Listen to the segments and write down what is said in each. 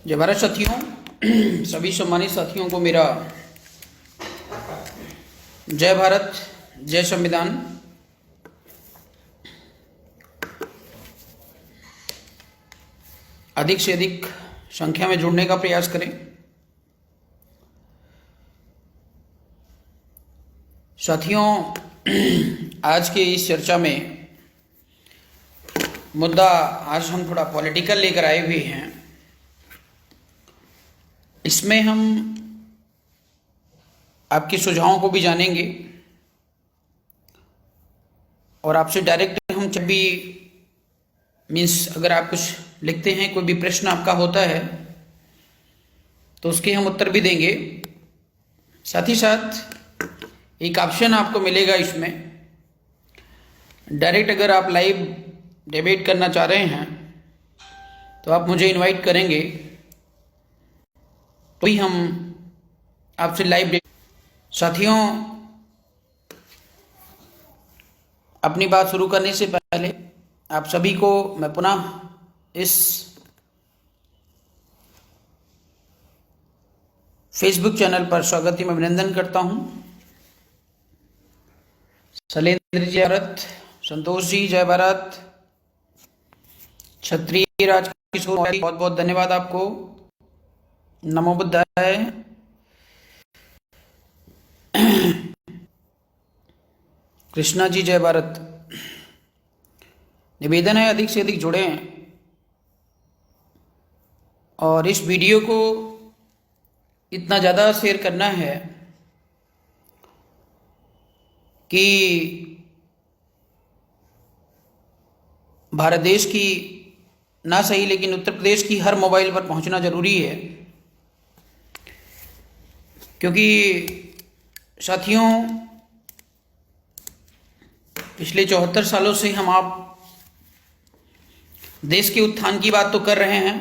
जय भारत साथियों, सभी सम्मानित साथियों को मेरा जय भारत, जय संविधान। अधिक से अधिक संख्या में जुड़ने का प्रयास करें। साथियों, आज के इस चर्चा में मुद्दा आज हम थोड़ा पॉलिटिकल लेकर आए हुए हैं। इसमें हम आपके सुझावों को भी जानेंगे और आपसे डायरेक्ट हम जब भी अगर आप कुछ लिखते हैं, कोई भी प्रश्न आपका होता है तो उसके हम उत्तर भी देंगे। साथ ही साथ एक ऑप्शन आपको मिलेगा इसमें, डायरेक्ट अगर आप लाइव डिबेट करना चाह रहे हैं तो आप मुझे इनवाइट करेंगे तो ही हम आपसे लाइव। साथियों, अपनी बात शुरू करने से पहले आप सभी को मैं पुनः इस फेसबुक चैनल पर स्वागत एवं अभिनंदन करता हूं। शैलेंद्र जी जय भारत, संतोष जी जय भारत, क्षत्रिय राजकिशोर बहुत बहुत धन्यवाद आपको, नमो बुद्धाय। कृष्णा जी जय भारत। निवेदन है अधिक से अधिक जुड़ें और इस वीडियो को इतना ज़्यादा शेयर करना है कि भारत देश की ना सही लेकिन उत्तर प्रदेश की हर मोबाइल पर पहुंचना जरूरी है। क्योंकि साथियों, पिछले 74 सालों से हम आप देश के उत्थान की बात तो कर रहे हैं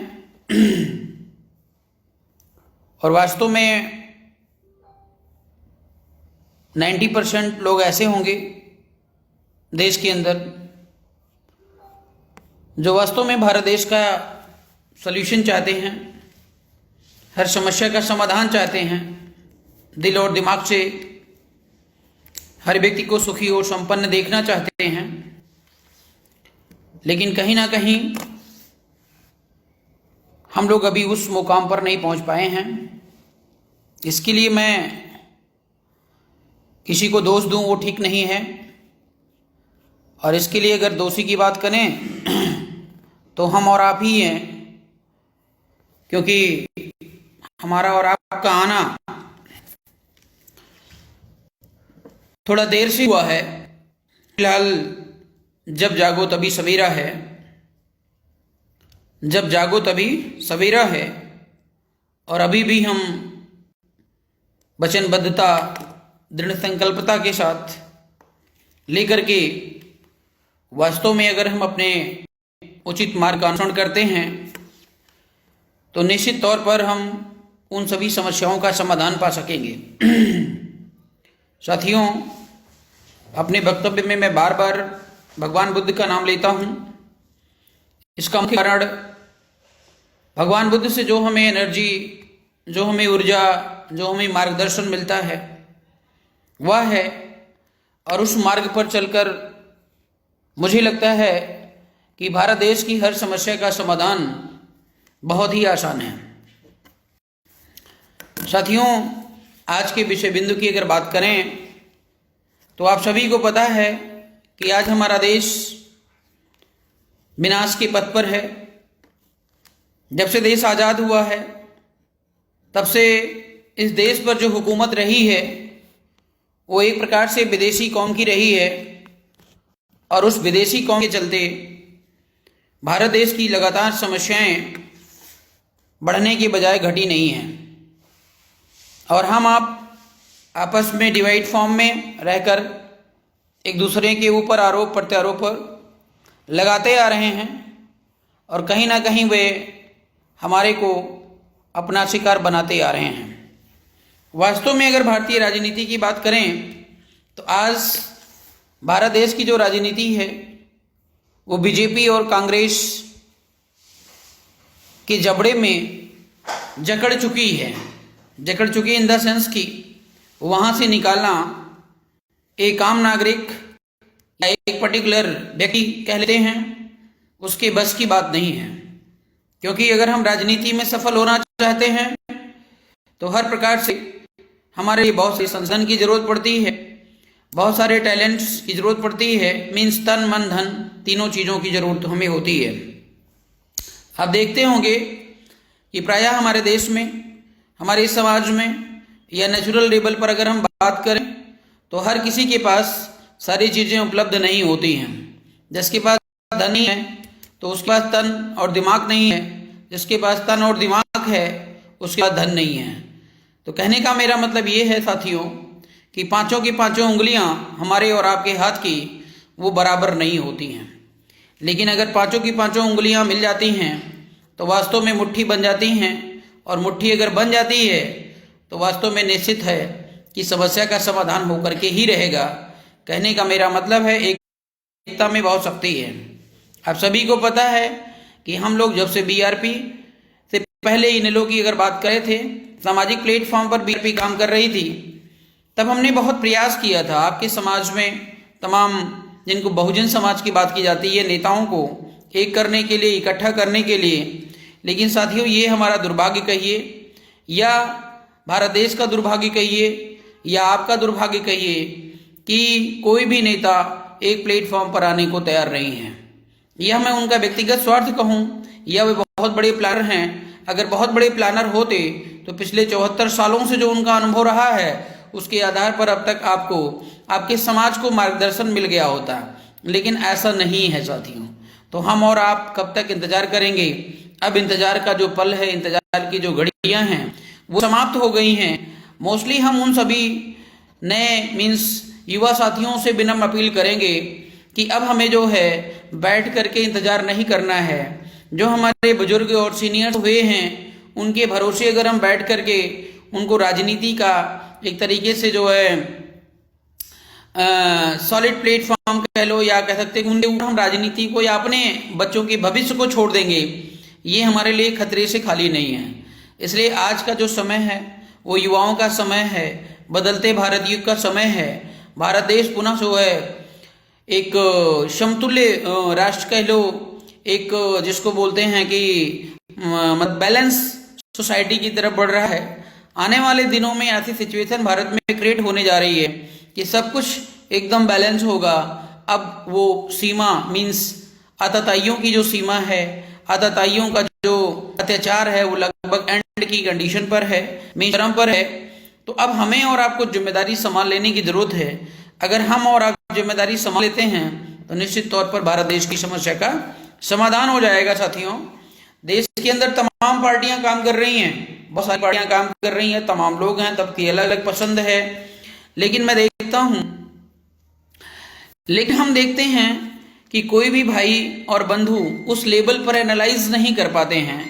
और वास्तव में 90% लोग ऐसे होंगे देश के अंदर जो वास्तव में भारत देश का सॉल्यूशन चाहते हैं, हर समस्या का समाधान चाहते हैं, दिल और दिमाग से हर व्यक्ति को सुखी और संपन्न देखना चाहते हैं। लेकिन कहीं ना कहीं हम लोग अभी उस मुकाम पर नहीं पहुंच पाए हैं। इसके लिए मैं किसी को दोष दूं वो ठीक नहीं है, और इसके लिए अगर दोषी की बात करें तो हम और आप ही हैं, क्योंकि हमारा और आपका आना थोड़ा देर से हुआ है। फिलहाल जब जागो तभी सवेरा है, जब जागो तभी सवेरा है, और अभी भी हम वचनबद्धता, दृढ़ संकल्पता के साथ लेकर के वास्तव में अगर हम अपने उचित मार्ग का अनुसरण करते हैं तो निश्चित तौर पर हम उन सभी समस्याओं का समाधान पा सकेंगे। साथियों, अपने वक्तव्य में मैं बार बार भगवान बुद्ध का नाम लेता हूं। इसका मुख्य कारण भगवान बुद्ध से जो हमें एनर्जी, जो हमें ऊर्जा, जो हमें मार्गदर्शन मिलता है वह है, और उस मार्ग पर चलकर मुझे लगता है कि भारत देश की हर समस्या का समाधान बहुत ही आसान है। साथियों, आज के विषय बिंदु की अगर बात करें तो आप सभी को पता है कि आज हमारा देश विनाश के पथ पर है। जब से देश आज़ाद हुआ है तब से इस देश पर जो हुकूमत रही है वो एक प्रकार से विदेशी कौम की रही है, और उस विदेशी कौम के चलते भारत देश की लगातार समस्याएं बढ़ने के बजाय घटी नहीं हैं, और हम आप आपस में डिवाइड फॉर्म में रहकर एक दूसरे के ऊपर आरोप प्रत्यारोप लगाते आ रहे हैं, और कहीं ना कहीं वे हमारे को अपना शिकार बनाते आ रहे हैं। वास्तव में अगर भारतीय राजनीति की बात करें तो आज भारत देश की जो राजनीति है वो बीजेपी और कांग्रेस के जबड़े में जकड़ चुकी है। जकड़ चुकी इन द सेंस कि वहाँ से निकालना एक आम नागरिक या एक पर्टिकुलर व्यक्ति कह लेते हैं, उसके बस की बात नहीं है। क्योंकि अगर हम राजनीति में सफल होना चाहते हैं तो हर प्रकार से हमारे लिए बहुत से संसाधन की जरूरत पड़ती है, बहुत सारे टैलेंट्स की जरूरत पड़ती है, मीन्स तन मन धन तीनों चीज़ों की जरूरत हमें होती है। आप देखते होंगे कि प्रायः हमारे देश में, हमारे समाज में या नेचुरल लेवल पर अगर हम बात करें तो हर किसी के पास सारी चीज़ें उपलब्ध नहीं होती हैं। जिसके पास धन नहीं है तो उसके पास तन और दिमाग नहीं है, जिसके पास तन और दिमाग है उसके पास धन नहीं है। तो कहने का मेरा मतलब ये है साथियों कि पांचों की पांचों उंगलियां हमारे और आपके हाथ की वो बराबर नहीं होती हैं। लेकिन अगर पांचों की पांचों उंगलियां मिल जाती हैं तो वास्तव में मुट्ठी बन जाती हैं, और मुट्ठी अगर बन जाती है तो वास्तव में निश्चित है कि समस्या का समाधान होकर के ही रहेगा। कहने का मेरा मतलब है एकता में बहुत शक्ति है। आप सभी को पता है कि हम लोग जब से बीआरपी से पहले इन लोगों की अगर बात करें थे, सामाजिक प्लेटफॉर्म पर बीआरपी काम कर रही थी, तब हमने बहुत प्रयास किया था आपके समाज में तमाम जिनको बहुजन समाज की बात की जाती है नेताओं को एक करने के लिए, इकट्ठा करने के लिए। लेकिन साथियों ये हमारा दुर्भाग्य कहिए या भारत देश का दुर्भाग्य कहिए या आपका दुर्भाग्य कहिए कि कोई भी नेता एक प्लेटफॉर्म पर आने को तैयार नहीं है। यह मैं उनका व्यक्तिगत स्वार्थ कहूँ या वे बहुत बड़े प्लानर हैं। अगर बहुत बड़े प्लानर होते तो पिछले 74 सालों से जो उनका अनुभव रहा है उसके आधार पर अब तक आपको आपके समाज को मार्गदर्शन मिल गया होता, लेकिन ऐसा नहीं है साथियों। तो हम और आप कब तक इंतजार करेंगे? अब इंतजार का जो पल है, इंतजार की जो घड़ियां हैं वो समाप्त हो गई हैं। मोस्टली हम उन सभी नए मीन्स युवा साथियों से विनम्र अपील करेंगे कि अब हमें जो है बैठ करके इंतजार नहीं करना है। जो हमारे बुजुर्ग और सीनियर्स हुए हैं उनके भरोसे अगर हम बैठ करके उनको राजनीति का एक तरीके से जो है सॉलिड प्लेटफॉर्म कह लो या कह सकते हैं उनके ऊपर हम राजनीति को या अपने बच्चों के भविष्य को छोड़ देंगे, ये हमारे लिए खतरे से खाली नहीं है। इसलिए आज का जो समय है वो युवाओं का समय है, बदलते भारत युग का समय है। भारत देश पुनः जो है एक समतुल्य राष्ट्र कह लो, एक जिसको बोलते हैं कि बैलेंस सोसाइटी की तरफ बढ़ रहा है। आने वाले दिनों में ऐसी सिचुएशन भारत में क्रिएट होने जा रही है कि सब कुछ एकदम बैलेंस होगा। अब वो सीमा मीन्स आतताइयों की जो सीमा है, आतताइयों का जो अत्याचार है वो लगभग एंड की कंडीशन पर है, मीन चरम पर है। तो अब हमें और आपको जिम्मेदारी संभाल लेने की जरूरत है। अगर हम और आप जिम्मेदारी संभाल लेते हैं तो निश्चित तौर पर भारत देश की समस्या का समाधान हो जाएगा। साथियों, देश के अंदर तमाम पार्टियां काम कर रही हैं, बहुत सारी पार्टियां काम कर रही हैं, तमाम लोग हैं, सबकी अलग अलग पसंद है। लेकिन मैं देखता हूं, लेकिन हम देखते हैं कि कोई भी भाई और बंधु उस लेवल पर एनालाइज नहीं कर पाते हैं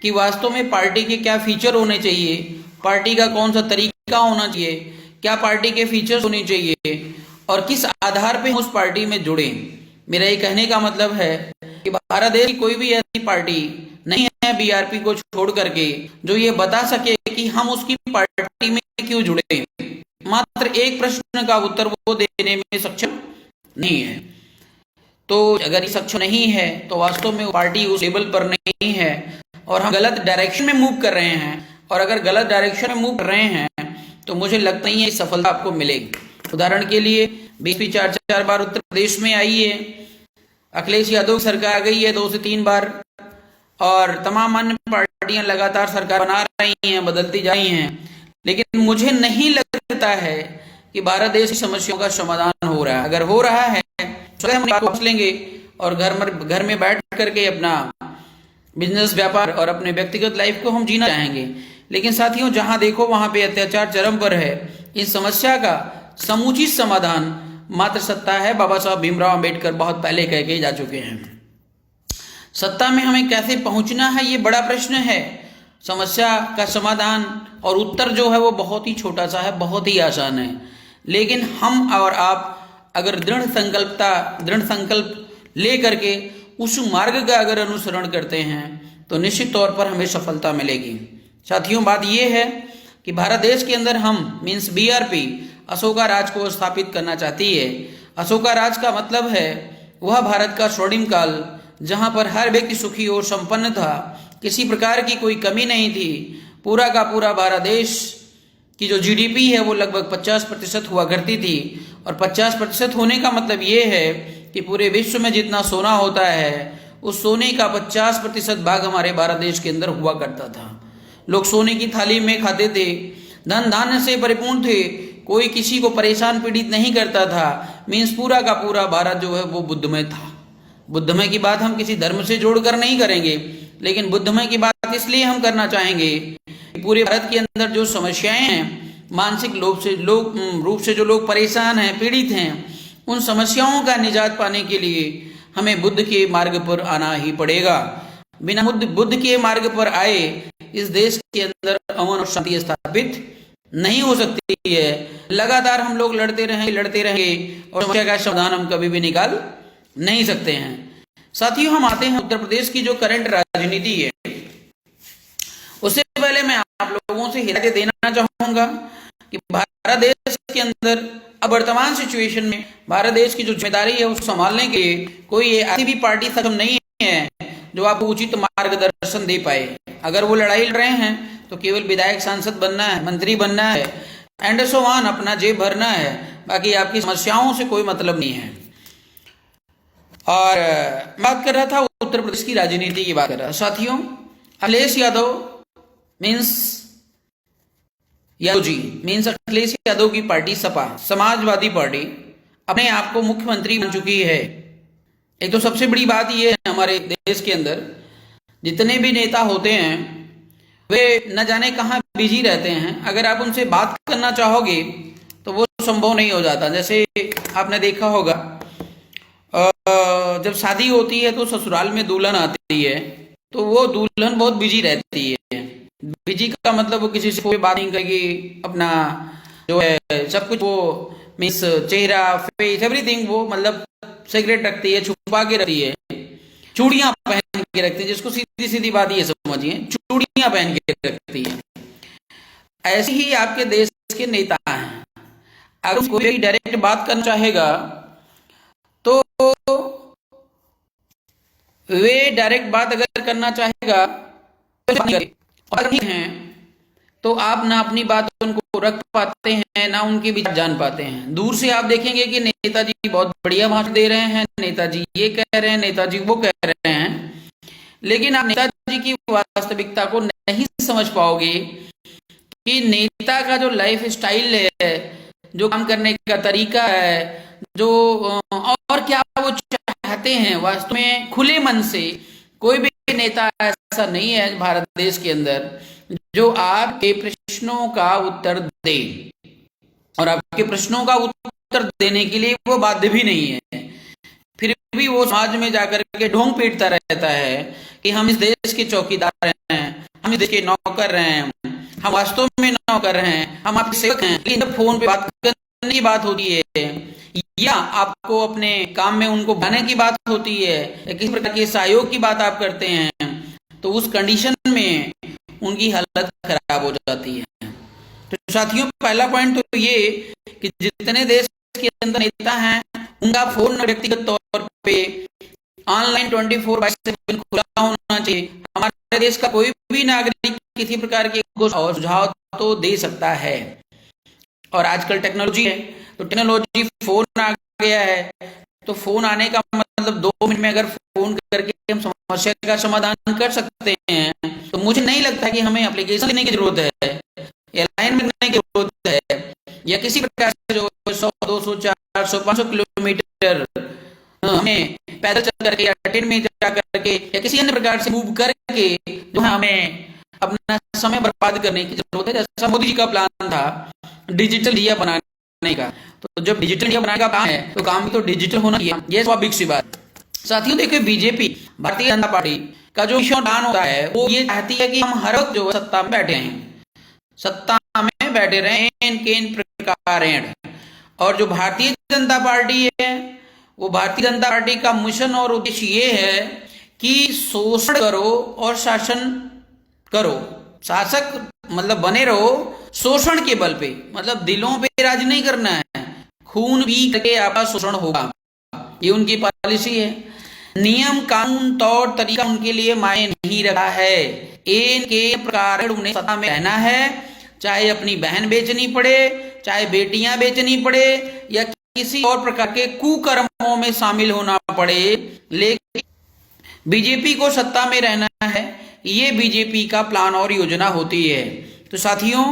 कि वास्तव में पार्टी के क्या फीचर होने चाहिए, पार्टी का कौन सा तरीका होना चाहिए, क्या पार्टी के फीचर्स होने चाहिए और किस आधार पे उस पार्टी में जुड़े। मेरा ये कहने का मतलब है कि भारत देश की कोई भी ऐसी पार्टी नहीं है बीआरपी को छोड़ करके जो ये बता सके कि हम उसकी पार्टी में क्यों जुड़े। मात्र एक प्रश्न का उत्तर वो देने में सक्षम नहीं है। तो अगर ये सक्षम नहीं है तो वास्तव में वो पार्टी उस लेवल पर नहीं है और हम गलत डायरेक्शन में मूव कर रहे हैं। और अगर गलत डायरेक्शन में मूव कर रहे हैं तो मुझे लगता नहीं है सफलता आपको मिलेगी। उदाहरण के लिए बीजेपी 4 बार उत्तर प्रदेश में आई है, अखिलेश यादव की सरकार आ गई है 2 से 3 बार, और तमाम अन्य पार्टियां लगातार सरकार बना रही हैं, बदलती जा रही हैं। लेकिन मुझे नहीं लगता है कि भारत देश की समस्याओं का समाधान हो रहा है। अगर हो रहा है तो हम बात वापस लेंगे और घर में बैठ करके अपना बिजनेस, व्यापार और अपने व्यक्तिगत लाइफ को हम जीना चाहेंगे। लेकिन साथियों, जहां देखो वहां पे अत्याचार चरम पर है। इस समस्या का समुचित समाधान मात्र सत्ता है। बाबा साहब भीमराव अंबेडकर बहुत पहले कह के जा चुके हैं। सत्ता में हमें कैसे पहुंचना है ये बड़ा प्रश्न है। समस्या का समाधान और उत्तर जो है वो बहुत ही छोटा सा है, बहुत ही आसान है। लेकिन हम और आप अगर दृढ़ संकल्प ले करके उस मार्ग का अगर अनुसरण करते हैं तो निश्चित तौर पर हमें सफलता मिलेगी। साथियों, बात ये है कि भारत देश के अंदर हम मीन्स बीआरपी अशोका राज को स्थापित करना चाहती है। अशोका राज का मतलब है वह भारत का स्वर्णिम काल, जहां पर हर व्यक्ति सुखी और संपन्न था, किसी प्रकार की कोई कमी नहीं थी। पूरा का पूरा भारत देश की जो जीडीपी है वो लगभग 50% हुआ करती थी। और 50% होने का मतलब ये है कि पूरे विश्व में जितना सोना होता है उस सोने का 50% भाग हमारे भारत देश के अंदर हुआ करता था। लोग सोने की थाली में खाते थे, धन धान्य से परिपूर्ण थे, कोई किसी को परेशान पीड़ित नहीं करता था। मीन्स पूरा का पूरा भारत जो है वो बुद्धमय था। बुद्धमय की बात हम किसी धर्म से जोड़कर नहीं करेंगे, लेकिन बुद्धमय की बात इसलिए हम करना चाहेंगे कि पूरे भारत के अंदर जो समस्याएं हैं, मानसिक रूप से जो लोग परेशान हैं, पीड़ित हैं, उन समस्याओं का निजात पाने के लिए हमें बुद्ध के मार्ग पर आना ही पड़ेगा। बिना बुद्ध के मार्ग पर आए इस देश के अंदर अमन और शांति स्थापित नहीं हो सकती है। लगातार हम लोग लड़ते रहेंगे और समस्या का समाधान हम कभी भी निकाल नहीं सकते हैं। साथियों, हम आते हैं उत्तर प्रदेश की जो करंट राजनीति है। उससे पहले मैं आप लोगों से हिदायत देना चाहूंगा कि भारत देश के अंदर अब वर्तमान सिचुएशन में भारत देश की जो जिम्मेदारी है उसको संभालने के लिए कोई ऐसी भी पार्टी सक्षम नहीं है जो आपको उचित मार्गदर्शन दे पाए। अगर वो लड़ाई लड़ रहे हैं तो केवल विधायक, सांसद बनना है, मंत्री बनना है एंड सो ऑन, अपना जेब भरना है, बाकी आपकी समस्याओं से कोई मतलब नहीं है। और बात कर रहा था उत्तर प्रदेश की राजनीति की बात कर रहा। साथियों, अखिलेश यादव मीन्स अखिलेश यादव की पार्टी सपा, समाजवादी पार्टी, अपने आप को मुख्यमंत्री बन चुकी है। एक तो सबसे बड़ी बात यह है, हमारे देश के अंदर जितने भी नेता होते हैं वे न जाने कहाँ बिजी रहते हैं। अगर आप उनसे बात करना चाहोगे तो वो संभव नहीं हो जाता। जैसे आपने देखा होगा जब शादी होती है तो ससुराल में दुल्हन आती है तो वो दुल्हन बहुत बिजी रहती है। बिजी का मतलब वो किसी से कोई बात नहीं करेगी, अपना जो है सब कुछ वो मीन्स चेहरा, फेस, एवरीथिंग वो मतलब सीक्रेट रखती है, छुपा के रखती है, चूड़ियां पहन के रखती है, जिसको सीधी सीधी बात ये समझिए, चूड़ियां पहन के रखती है। ऐसे ही आपके देश के नेता हैं। अगर कोई डायरेक्ट बात करना चाहेगा तो वे डायरेक्ट बात अगर करना चाहेगा और हैं तो आप ना अपनी बात उनको रख पाते हैं ना उनके विचार जान पाते हैं। दूर से आप देखेंगे कि नेताजी बहुत बढ़िया भाषण दे रहे हैं, नेताजी ये कह रहे हैं, नेताजी वो कह रहे हैं, लेकिन आप नेताजी की वास्तविकता को नहीं समझ पाओगे कि नेता का जो लाइफ स्टाइल है, जो काम करने का तरीका है, जो और क्या वो चाहते हैं वास्तव में खुले मन से। कोई भी नेता ऐसा नहीं है भारत देश के अंदर जो आपके प्रश्नों का उत्तर दे, और आपके प्रश्नों का उत्तर देने के लिए वो बाध्य भी नहीं है। फिर भी वो समाज में जाकर के ढोंग पीटता रहता है कि हम इस देश के चौकीदार हैं, हम इस देश के नौकर हैं, हम वास्तव में नौकर हैं, हम आपके सेवक हैं। लेकिन जब फोन पे बात करने की बात होती है या आपको अपने काम में उनको बनाने की बात होती है या किसी प्रकार के सहयोग की बात आप करते हैं तो उस कंडीशन में उनकी हालत खराब हो जाती है। तो साथियों, पहला पॉइंट तो ये कि जितने देश के अंदर नेता हैं उनका फोन व्यक्तिगत तौर पे ऑनलाइन 24/7 खुला होना चाहिए। हमारे देश का कोई भी नागरिक किसी प्रकार के सुझाव तो दे सकता है। और आजकल टेक्नोलॉजी है तो टेक्नोलॉजी, फोन आ गया है तो फोन आने का मतलब 2 मिनट में अगर फोन करके हम समस्या का समाधान कर सकते हैं तो मुझे नहीं लगता कि हमें एप्लीकेशन लेने की जरूरत है या लाइन में लेने की जरूरत है या किसी प्रकार से जो 100, 200, 400, 500 किलोमीटर हमें पैदल चल करके या ट्रेन में जा करके या किसी अन्य प्रकार से मूव करके जो हमें अपना समय बर्बाद करने की जरूरत है। जैसा मोदी जी का प्लान था डिजिटल इंडिया बनाने का, तो जब डिजिटल इंडिया बनाने का काम है तो काम भी तो डिजिटल होना चाहिए, ये स्वाभाविक सी बात। साथियों, देखिए बीजेपी, भारतीय जनता पार्टी का जो मिशन होता है वो ये चाहती है कि हम हर वक्त जो सत्ता में बैठे हैं, सत्ता में बैठे रहे इन प्रकार। और जो भारतीय जनता पार्टी है वो भारतीय जनता पार्टी का मिशन और उद्देश्य ये है कि शोषण करो और शासन करो, शासक मतलब बने रहो शोषण के बल पे, मतलब दिलों पे राज नहीं करना है, खून पी करके आपका शोषण होगा, ये उनकी पॉलिसी है। नियम कानून तौर तरीका उनके लिए मायने नहीं रखा है, इनके प्रकार उन्हें सत्ता में रहना है, चाहे अपनी बहन बेचनी पड़े, चाहे बेटियां बेचनी पड़े, या किसी और प्रकार के कुकर्मों में शामिल होना पड़े, लेकिन बीजेपी को सत्ता में रहना है, ये बीजेपी का प्लान और योजना होती है। तो साथियों,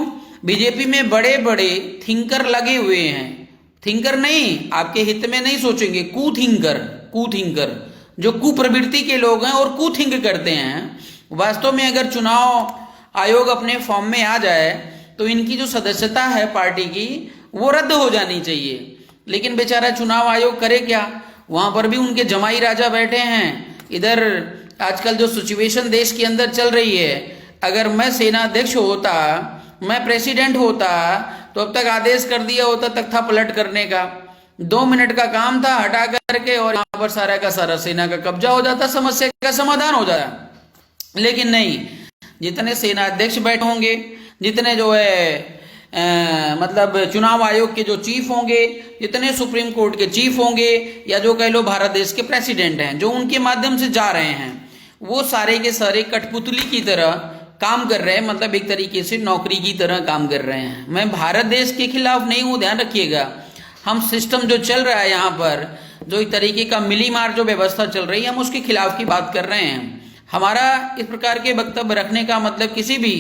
बीजेपी में बड़े बड़े थिंकर लगे हुए हैं, थिंकर नहीं, आपके हित में नहीं सोचेंगे, कुथिंकर जो कुप्रवृत्ति के लोग हैं और कुथिंक करते हैं। वास्तव में अगर चुनाव आयोग अपने फॉर्म में आ जाए तो इनकी जो सदस्यता है पार्टी की वो रद्द हो जानी चाहिए, लेकिन बेचारा चुनाव आयोग करे क्या, वहां पर भी उनके जमाई राजा बैठे हैं। इधर आजकल जो सिचुएशन देश के अंदर चल रही है, अगर मैं सेना अध्यक्ष होता, मैं प्रेसिडेंट होता, तो अब तक आदेश कर दिया होता तख्ता पलट करने का, 2 मिनट का काम था, हटा करके और यहाँ पर सारा का सारा सेना का कब्जा हो जाता, समस्या का समाधान हो जाता। लेकिन नहीं, जितने सेना अध्यक्ष बैठे होंगे, जितने जो है मतलब चुनाव आयोग के जो चीफ होंगे, जितने सुप्रीम कोर्ट के चीफ होंगे, या जो कह लो भारत देश के प्रेसिडेंट हैं, जो उनके माध्यम से जा रहे हैं, वो सारे के सारे कठपुतली की तरह काम कर रहे हैं, मतलब एक तरीके से नौकरी की तरह काम कर रहे हैं। मैं भारत देश के खिलाफ नहीं हूँ, ध्यान रखिएगा। हम सिस्टम जो चल रहा है यहाँ पर, जो एक तरीके का मिली मार जो व्यवस्था चल रही है, हम उसके खिलाफ की बात कर रहे हैं। हमारा इस प्रकार के वक्तव्य रखने का मतलब किसी भी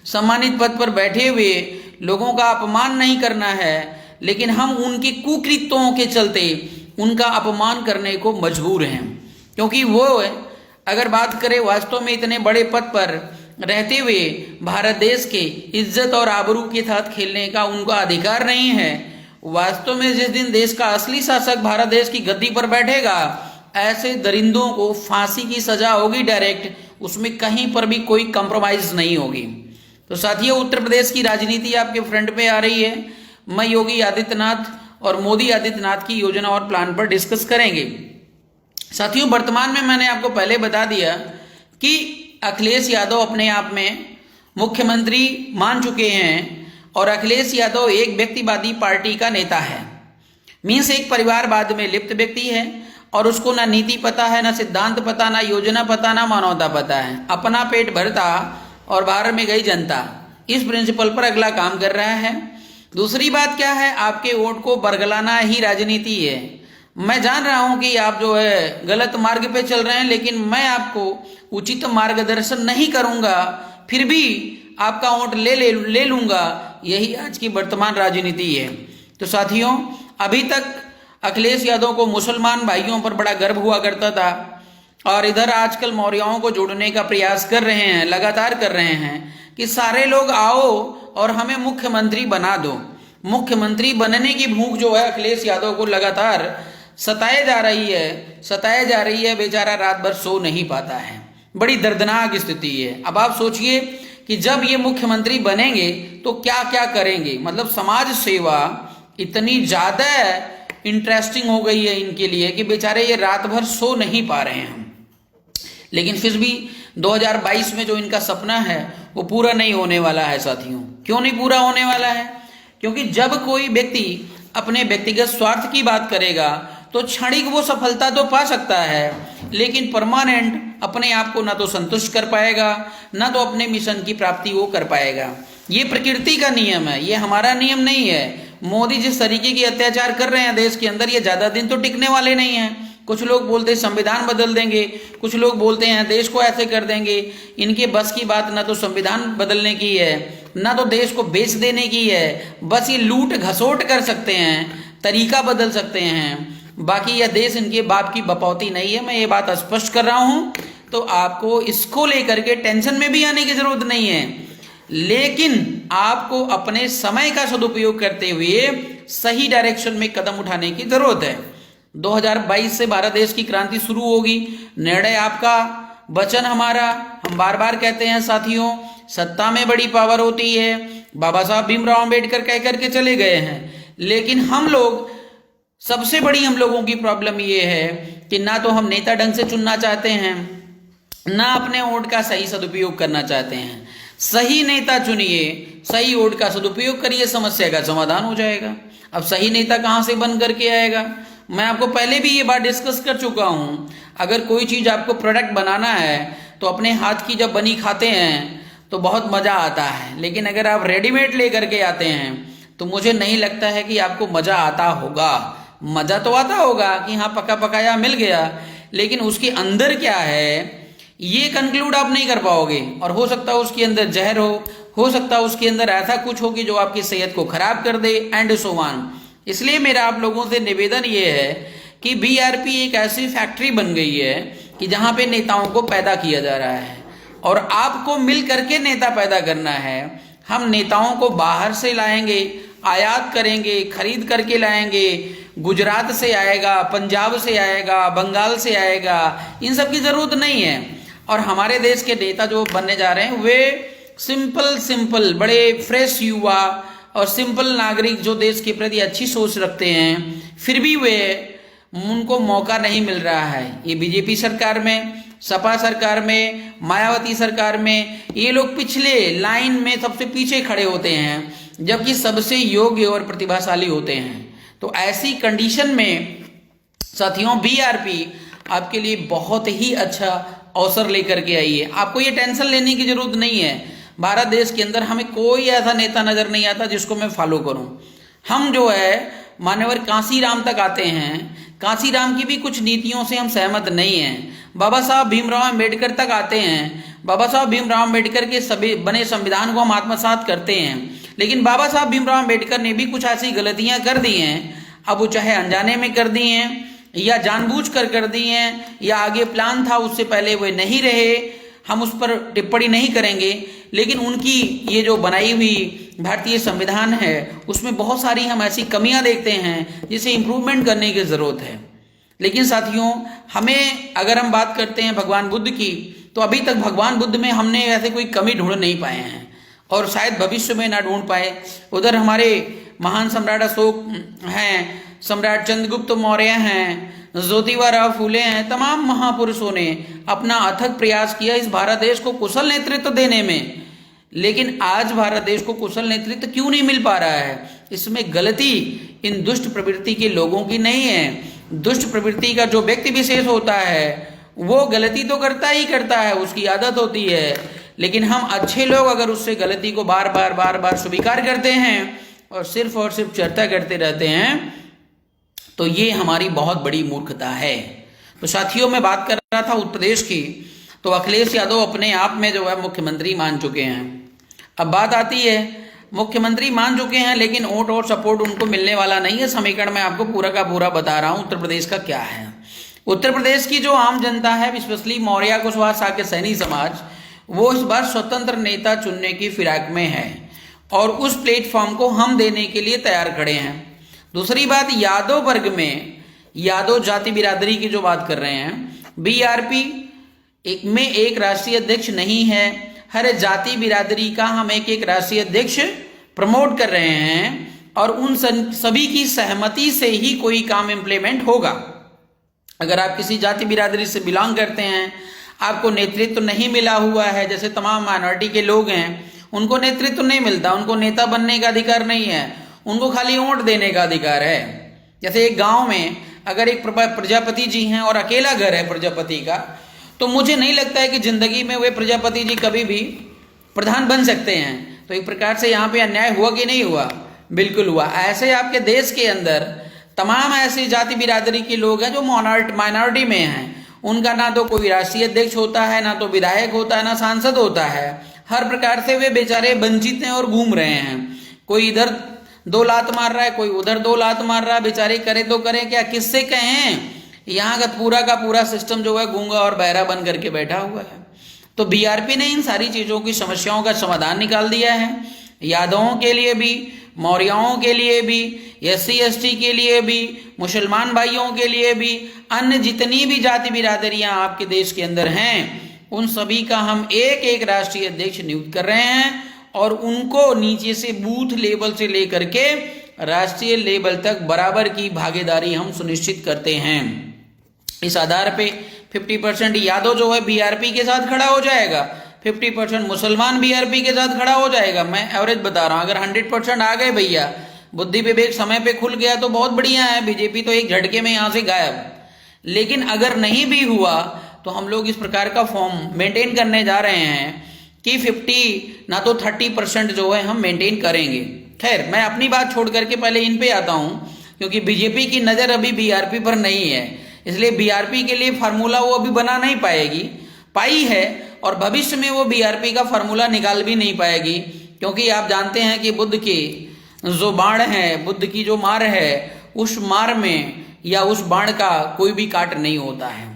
सम्मानित पद पर बैठे हुए लोगों का अपमान नहीं करना है, लेकिन हम उनकी कुकृत्यों के चलते उनका अपमान करने को मजबूर हैं, क्योंकि वो अगर बात करें वास्तव में इतने बड़े पद पर रहते हुए भारत देश के इज्जत और आबरू के साथ खेलने का उनका अधिकार नहीं है। वास्तव में जिस दिन देश का असली शासक भारत देश की गद्दी पर बैठेगा, ऐसे दरिंदों को फांसी की सजा होगी डायरेक्ट, उसमें कहीं पर भी कोई कंप्रोमाइज नहीं होगी। तो साथियों, उत्तर प्रदेश की राजनीति आपके फ्रंट पे आ रही है। मैं योगी आदित्यनाथ और मोदी आदित्यनाथ की योजना और प्लान पर डिस्कस करेंगे। साथियों, वर्तमान में मैंने आपको पहले बता दिया कि अखिलेश यादव अपने आप में मुख्यमंत्री मान चुके हैं, और अखिलेश यादव एक व्यक्तिवादी पार्टी का नेता है, मीन्स एक परिवारवाद में लिप्त व्यक्ति है, और उसको ना नीति पता है, ना सिद्धांत पता, ना योजना पता, ना मानवता पता है। अपना पेट भरता और बाहर में गई जनता, इस प्रिंसिपल पर अगला काम कर रहा है। दूसरी बात क्या है, आपके वोट को बरगलाना ही राजनीति है। मैं जान रहा हूं कि आप जो है गलत मार्ग पे चल रहे हैं, लेकिन मैं आपको उचित मार्गदर्शन नहीं करूंगा, फिर भी आपका वोट ले लूंगा। यही आज की वर्तमान राजनीति है। तो साथियों, अभी तक अखिलेश यादव को मुसलमान भाइयों पर बड़ा गर्व हुआ करता था, और इधर आजकल मौर्यों को जोड़ने का प्रयास कर रहे हैं, लगातार कर रहे हैं कि सारे लोग आओ और हमें मुख्यमंत्री बना दो। मुख्यमंत्री बनने की भूख जो है अखिलेश यादव को लगातार सताए जा रही है। बेचारा रात भर सो नहीं पाता है, बड़ी दर्दनाक स्थिति है। अब आप सोचिए कि जब ये मुख्यमंत्री बनेंगे तो क्या क्या करेंगे। मतलब समाज सेवा इतनी ज्यादा इंटरेस्टिंग हो गई है इनके लिए कि बेचारे ये रात भर सो नहीं पा रहे हैं। लेकिन फिर भी 2022 में जो इनका सपना है वो पूरा नहीं होने वाला है। साथियों, क्यों नहीं पूरा होने वाला है? क्योंकि जब कोई व्यक्ति अपने व्यक्तिगत स्वार्थ की बात करेगा तो क्षणिक वो सफलता तो पा सकता है, लेकिन परमानेंट अपने आप को ना तो संतुष्ट कर पाएगा, ना तो अपने मिशन की प्राप्ति वो कर पाएगा। ये प्रकृति का नियम है, ये हमारा नियम नहीं है। मोदी जिस तरीके के अत्याचार कर रहे हैं देश के अंदर, ये ज्यादा दिन तो टिकने वाले नहीं हैं। कुछ लोग बोलते हैं संविधान बदल देंगे, कुछ लोग बोलते हैं देश को ऐसे कर देंगे। इनके बस की बात ना तो संविधान बदलने की है, ना तो देश को बेच देने की है। बस ये लूट घसोट कर सकते हैं, तरीका बदल सकते हैं, बाकी यह देश इनके बाप की बपौती नहीं है। मैं ये बात स्पष्ट कर रहा हूं, तो आपको इसको लेकर के टेंशन में भी आने की जरूरत नहीं है। लेकिन आपको अपने समय का सदुपयोग करते हुए सही डायरेक्शन में कदम उठाने की जरूरत है। 2022 से भारत देश की क्रांति शुरू होगी। निर्णय आपका, वचन हमारा। हम बार बार कहते हैं साथियों, सत्ता में बड़ी पावर होती है। बाबा साहब भीमराव अंबेडकर कह करके चले गए हैं, लेकिन हम लोग, सबसे बड़ी हम लोगों की प्रॉब्लम ये है कि ना तो हम नेता ढंग से चुनना चाहते हैं, ना अपने वोट का सही सदुपयोग करना चाहते हैं। सही नेता चुनिए, सही वोट का सदुपयोग करिए, समस्या का समाधान हो जाएगा। अब सही नेता कहाँ से बन करके आएगा? मैं आपको पहले भी ये बात डिस्कस कर चुका हूँ। अगर कोई चीज़ आपको प्रोडक्ट बनाना है तो अपने हाथ की जब बनी खाते हैं तो बहुत मज़ा आता है, लेकिन अगर आप रेडीमेड ले करके आते हैं तो मुझे नहीं लगता है कि आपको मज़ा आता होगा। मज़ा तो आता होगा कि हाँ पका पकाया मिल गया, लेकिन उसके अंदर क्या है ये कंक्लूड आप नहीं कर पाओगे। और हो सकता है उसके अंदर जहर हो सकता है उसके अंदर ऐसा कुछ हो कि जो आपकी सेहत को खराब कर दे, एंड सो ऑन। इसलिए मेरा आप लोगों से निवेदन ये है कि बीआरपी एक ऐसी फैक्ट्री बन गई है कि जहाँ पे नेताओं को पैदा किया जा रहा है और आपको मिल करके नेता पैदा करना है। हम नेताओं को बाहर से लाएंगे, आयात करेंगे, खरीद करके लाएंगे, गुजरात से आएगा, पंजाब से आएगा, बंगाल से आएगा, इन सब की ज़रूरत नहीं है। और हमारे देश के नेता जो बनने जा रहे हैं वे सिंपल बड़े फ्रेश युवा और सिंपल नागरिक जो देश के प्रति अच्छी सोच रखते हैं, फिर भी उनको मौका नहीं मिल रहा है। ये बीजेपी सरकार में, सपा सरकार में, मायावती सरकार में ये लोग पिछले लाइन में सबसे पीछे खड़े होते हैं, जबकि सबसे योग्य और प्रतिभाशाली होते हैं। तो ऐसी कंडीशन में साथियों बीआरपी आपके लिए बहुत ही अच्छा अवसर लेकर के आई है। आपको ये टेंशन लेने की जरूरत नहीं है। भारत देश के अंदर हमें कोई ऐसा नेता नजर नहीं आता जिसको मैं फॉलो करूं। हम जो है मान्यवर कांसीराम तक आते हैं, कांसीराम की भी कुछ नीतियों से हम सहमत नहीं हैं। बाबा साहब भीमराव अम्बेडकर तक आते हैं, बाबा साहब भीमराव अम्बेडकर के सभी बने संविधान को हम आत्मसात करते हैं, लेकिन बाबा साहब भीमराव अम्बेडकर ने भी कुछ ऐसी गलतियां कर दी हैं। अब वो चाहे अनजाने में कर दी हैं या जानबूझ कर दी हैं या आगे प्लान था उससे पहले वे नहीं रहे, हम उस पर टिप्पणी नहीं करेंगे। लेकिन उनकी ये जो बनाई हुई भारतीय संविधान है उसमें बहुत सारी हम ऐसी कमियां देखते हैं जिसे इम्प्रूवमेंट करने की ज़रूरत है। लेकिन साथियों हमें अगर हम बात करते हैं भगवान बुद्ध की, तो अभी तक भगवान बुद्ध में हमने ऐसे कोई कमी ढूंढ नहीं पाए हैं और शायद भविष्य में ना ढूंढ पाए। उधर हमारे महान सम्राट अशोक हैं, सम्राट चंद्रगुप्त मौर्य हैं, ज्योतिबा फूले हैं, तमाम महापुरुषों ने अपना अथक प्रयास किया इस भारत देश को कुशल नेतृत्व देने में। लेकिन आज भारत देश को कुशल नेतृत्व क्यों नहीं मिल पा रहा है? इसमें गलती इन दुष्ट प्रवृत्ति के लोगों की नहीं है। दुष्ट प्रवृत्ति का जो व्यक्ति विशेष होता है वो गलती तो करता ही करता है, उसकी आदत होती है। लेकिन हम अच्छे लोग अगर उससे गलती को बार बार स्वीकार करते हैं और सिर्फ चर्चा करते रहते हैं तो ये हमारी बहुत बड़ी मूर्खता है। तो साथियों मैं बात कर रहा था उत्तर प्रदेश की, तो अखिलेश यादव अपने आप में जो है मुख्यमंत्री मान चुके हैं। अब बात आती है मुख्यमंत्री मान चुके हैं लेकिन वोट और सपोर्ट उनको मिलने वाला नहीं है। समीकरण में आपको पूरा का पूरा बता रहा हूं उत्तर प्रदेश का क्या है। उत्तर प्रदेश की जो आम जनता है, स्पेशली मौर्य कुशवाहा साके सैनी समाज, वो इस बार स्वतंत्र नेता चुनने की फिराक में है और उस प्लेटफॉर्म को हम देने के लिए तैयार खड़े हैं। दूसरी बात, यादव वर्ग में, यादव जाति बिरादरी की जो बात कर रहे हैं, बीआरपी में एक राष्ट्रीय अध्यक्ष नहीं है। हर जाति बिरादरी का हम एक राष्ट्रीय अध्यक्ष प्रमोट कर रहे हैं और उन सभी की सहमति से ही कोई काम इम्प्लीमेंट होगा। अगर आप किसी जाति बिरादरी से बिलोंग करते हैं, आपको नेतृत्व नहीं मिला हुआ है, जैसे तमाम माइनॉरिटी के लोग हैं उनको नेतृत्व नहीं मिलता, उनको नेता बनने का अधिकार नहीं है, उनको खाली वोट देने का अधिकार है। जैसे एक गांव में अगर एक प्रजापति जी हैं और अकेला घर है प्रजापति का, तो मुझे नहीं लगता है कि जिंदगी में वे प्रजापति जी कभी भी प्रधान बन सकते हैं। तो एक प्रकार से यहाँ पे अन्याय हुआ कि नहीं हुआ? बिल्कुल हुआ। ऐसे आपके देश के अंदर तमाम ऐसी जाति बिरादरी के लोग हैं जो माइनॉरिटी में हैं, उनका ना तो कोई राष्ट्रीय अध्यक्ष होता है, ना तो विधायक होता है, ना सांसद होता है। हर प्रकार से वे बेचारे वंचित हैं और घूम रहे हैं। कोई इधर 2 लात मार रहा है, कोई उधर 2 लात मार रहा है, बेचारे करे तो करें क्या, किससे कहें? यहाँ का पूरा सिस्टम जो है गूंगा और बहरा बन करके बैठा हुआ है। तो बीआरपी ने इन सारी चीज़ों की समस्याओं का समाधान निकाल दिया है। यादवों के लिए भी, मौर्यों के लिए भी, SC ST के लिए भी, मुसलमान भाइयों के लिए भी, अन्य जितनी भी जाति बिरादरियां आपके देश के अंदर हैं, उन सभी का हम एक राष्ट्रीय अध्यक्ष नियुक्त कर रहे हैं और उनको नीचे से बूथ लेवल से लेकर के राष्ट्रीय लेवल तक बराबर की भागीदारी हम सुनिश्चित करते हैं। इस आधार पे 50% यादव जो है बीआरपी के साथ खड़ा हो जाएगा, 50% मुसलमान बीआरपी के साथ खड़ा हो जाएगा। मैं एवरेज बता रहा हूँ, अगर 100% आ गए भैया, बुद्धि विवेक समय पे खुल गया तो बहुत बढ़िया है, बीजेपी तो एक झटके में यहाँ से गायब। लेकिन अगर नहीं भी हुआ तो हम लोग इस प्रकार का फॉर्म मेंटेन करने जा रहे हैं कि 50 ना तो 30% जो है हम मेंटेन करेंगे। खैर, मैं अपनी बात छोड़ करके पहले इन पे आता हूं, क्योंकि बीजेपी की नज़र अभी बीआरपी पर नहीं है, इसलिए बीआरपी के लिए फार्मूला वो अभी बना नहीं पाई है और भविष्य में वो बीआरपी का फार्मूला निकाल भी नहीं पाएगी, क्योंकि आप जानते हैं कि बुद्ध की जो बाण है, बुद्ध की जो मार है, उस मार में या उस बाण का कोई भी काट नहीं होता है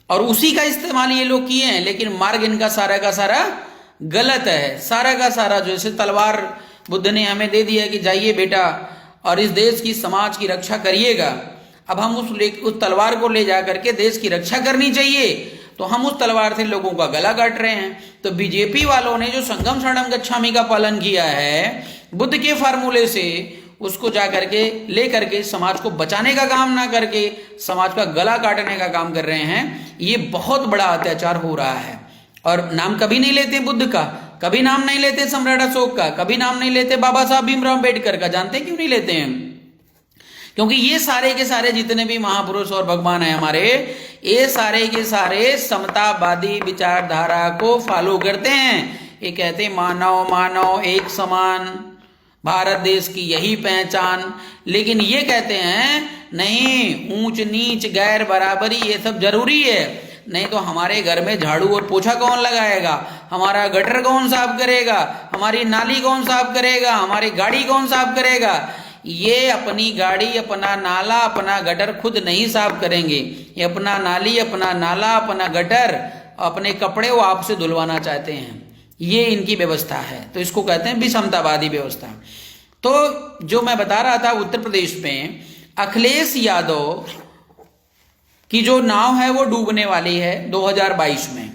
और उसी का इस्तेमाल ये लोग किए हैं। लेकिन मार्ग इनका सारा का सारा गलत है, सारा का सारा। जैसे तलवार बुद्ध ने हमें दे दिया कि जाइए बेटा और इस देश की समाज की रक्षा करिएगा, अब हम उस तलवार को ले जा करके देश की रक्षा करनी चाहिए, तो हम उस तलवार से लोगों का गला काट रहे हैं। तो बीजेपी वालों ने जो संगम शरणम गच्छामि का पालन किया है, बुद्ध के फार्मूले से उसको जा करके ले करके समाज को बचाने का काम ना करके समाज का गला काटने का काम कर रहे हैं, ये बहुत बड़ा अत्याचार हो रहा है। और नाम कभी नहीं लेते बुद्ध का, कभी नाम नहीं लेते सम्राट अशोक का, कभी नाम नहीं लेते बाबा साहब भीमराव अम्बेडकर का। जानते क्यों नहीं लेते हैं? क्योंकि ये सारे के सारे जितने भी महापुरुष और भगवान हैं हमारे, ये सारे के सारे समतावादी विचारधारा को फॉलो करते हैं। ये कहते हैं मानव मानव एक समान, भारत देश की यही पहचान। लेकिन ये कहते हैं नहीं, ऊंच नीच गैर बराबरी ये सब जरूरी है, नहीं तो हमारे घर में झाड़ू और पोछा कौन लगाएगा, हमारा गटर कौन साफ करेगा, हमारी नाली कौन साफ करेगा, हमारी गाड़ी कौन साफ करेगा। ये अपनी गाड़ी, अपना नाला, अपना गटर खुद नहीं साफ करेंगे, ये अपना नाली, अपना नाला, अपना गटर, अपने कपड़े वो आपसे धुलवाना चाहते हैं। ये इनकी व्यवस्था है, तो इसको कहते हैं विषमतावादी व्यवस्था। तो जो मैं बता रहा था, उत्तर प्रदेश में अखिलेश यादव की जो नाव है वो डूबने वाली है 2022 में।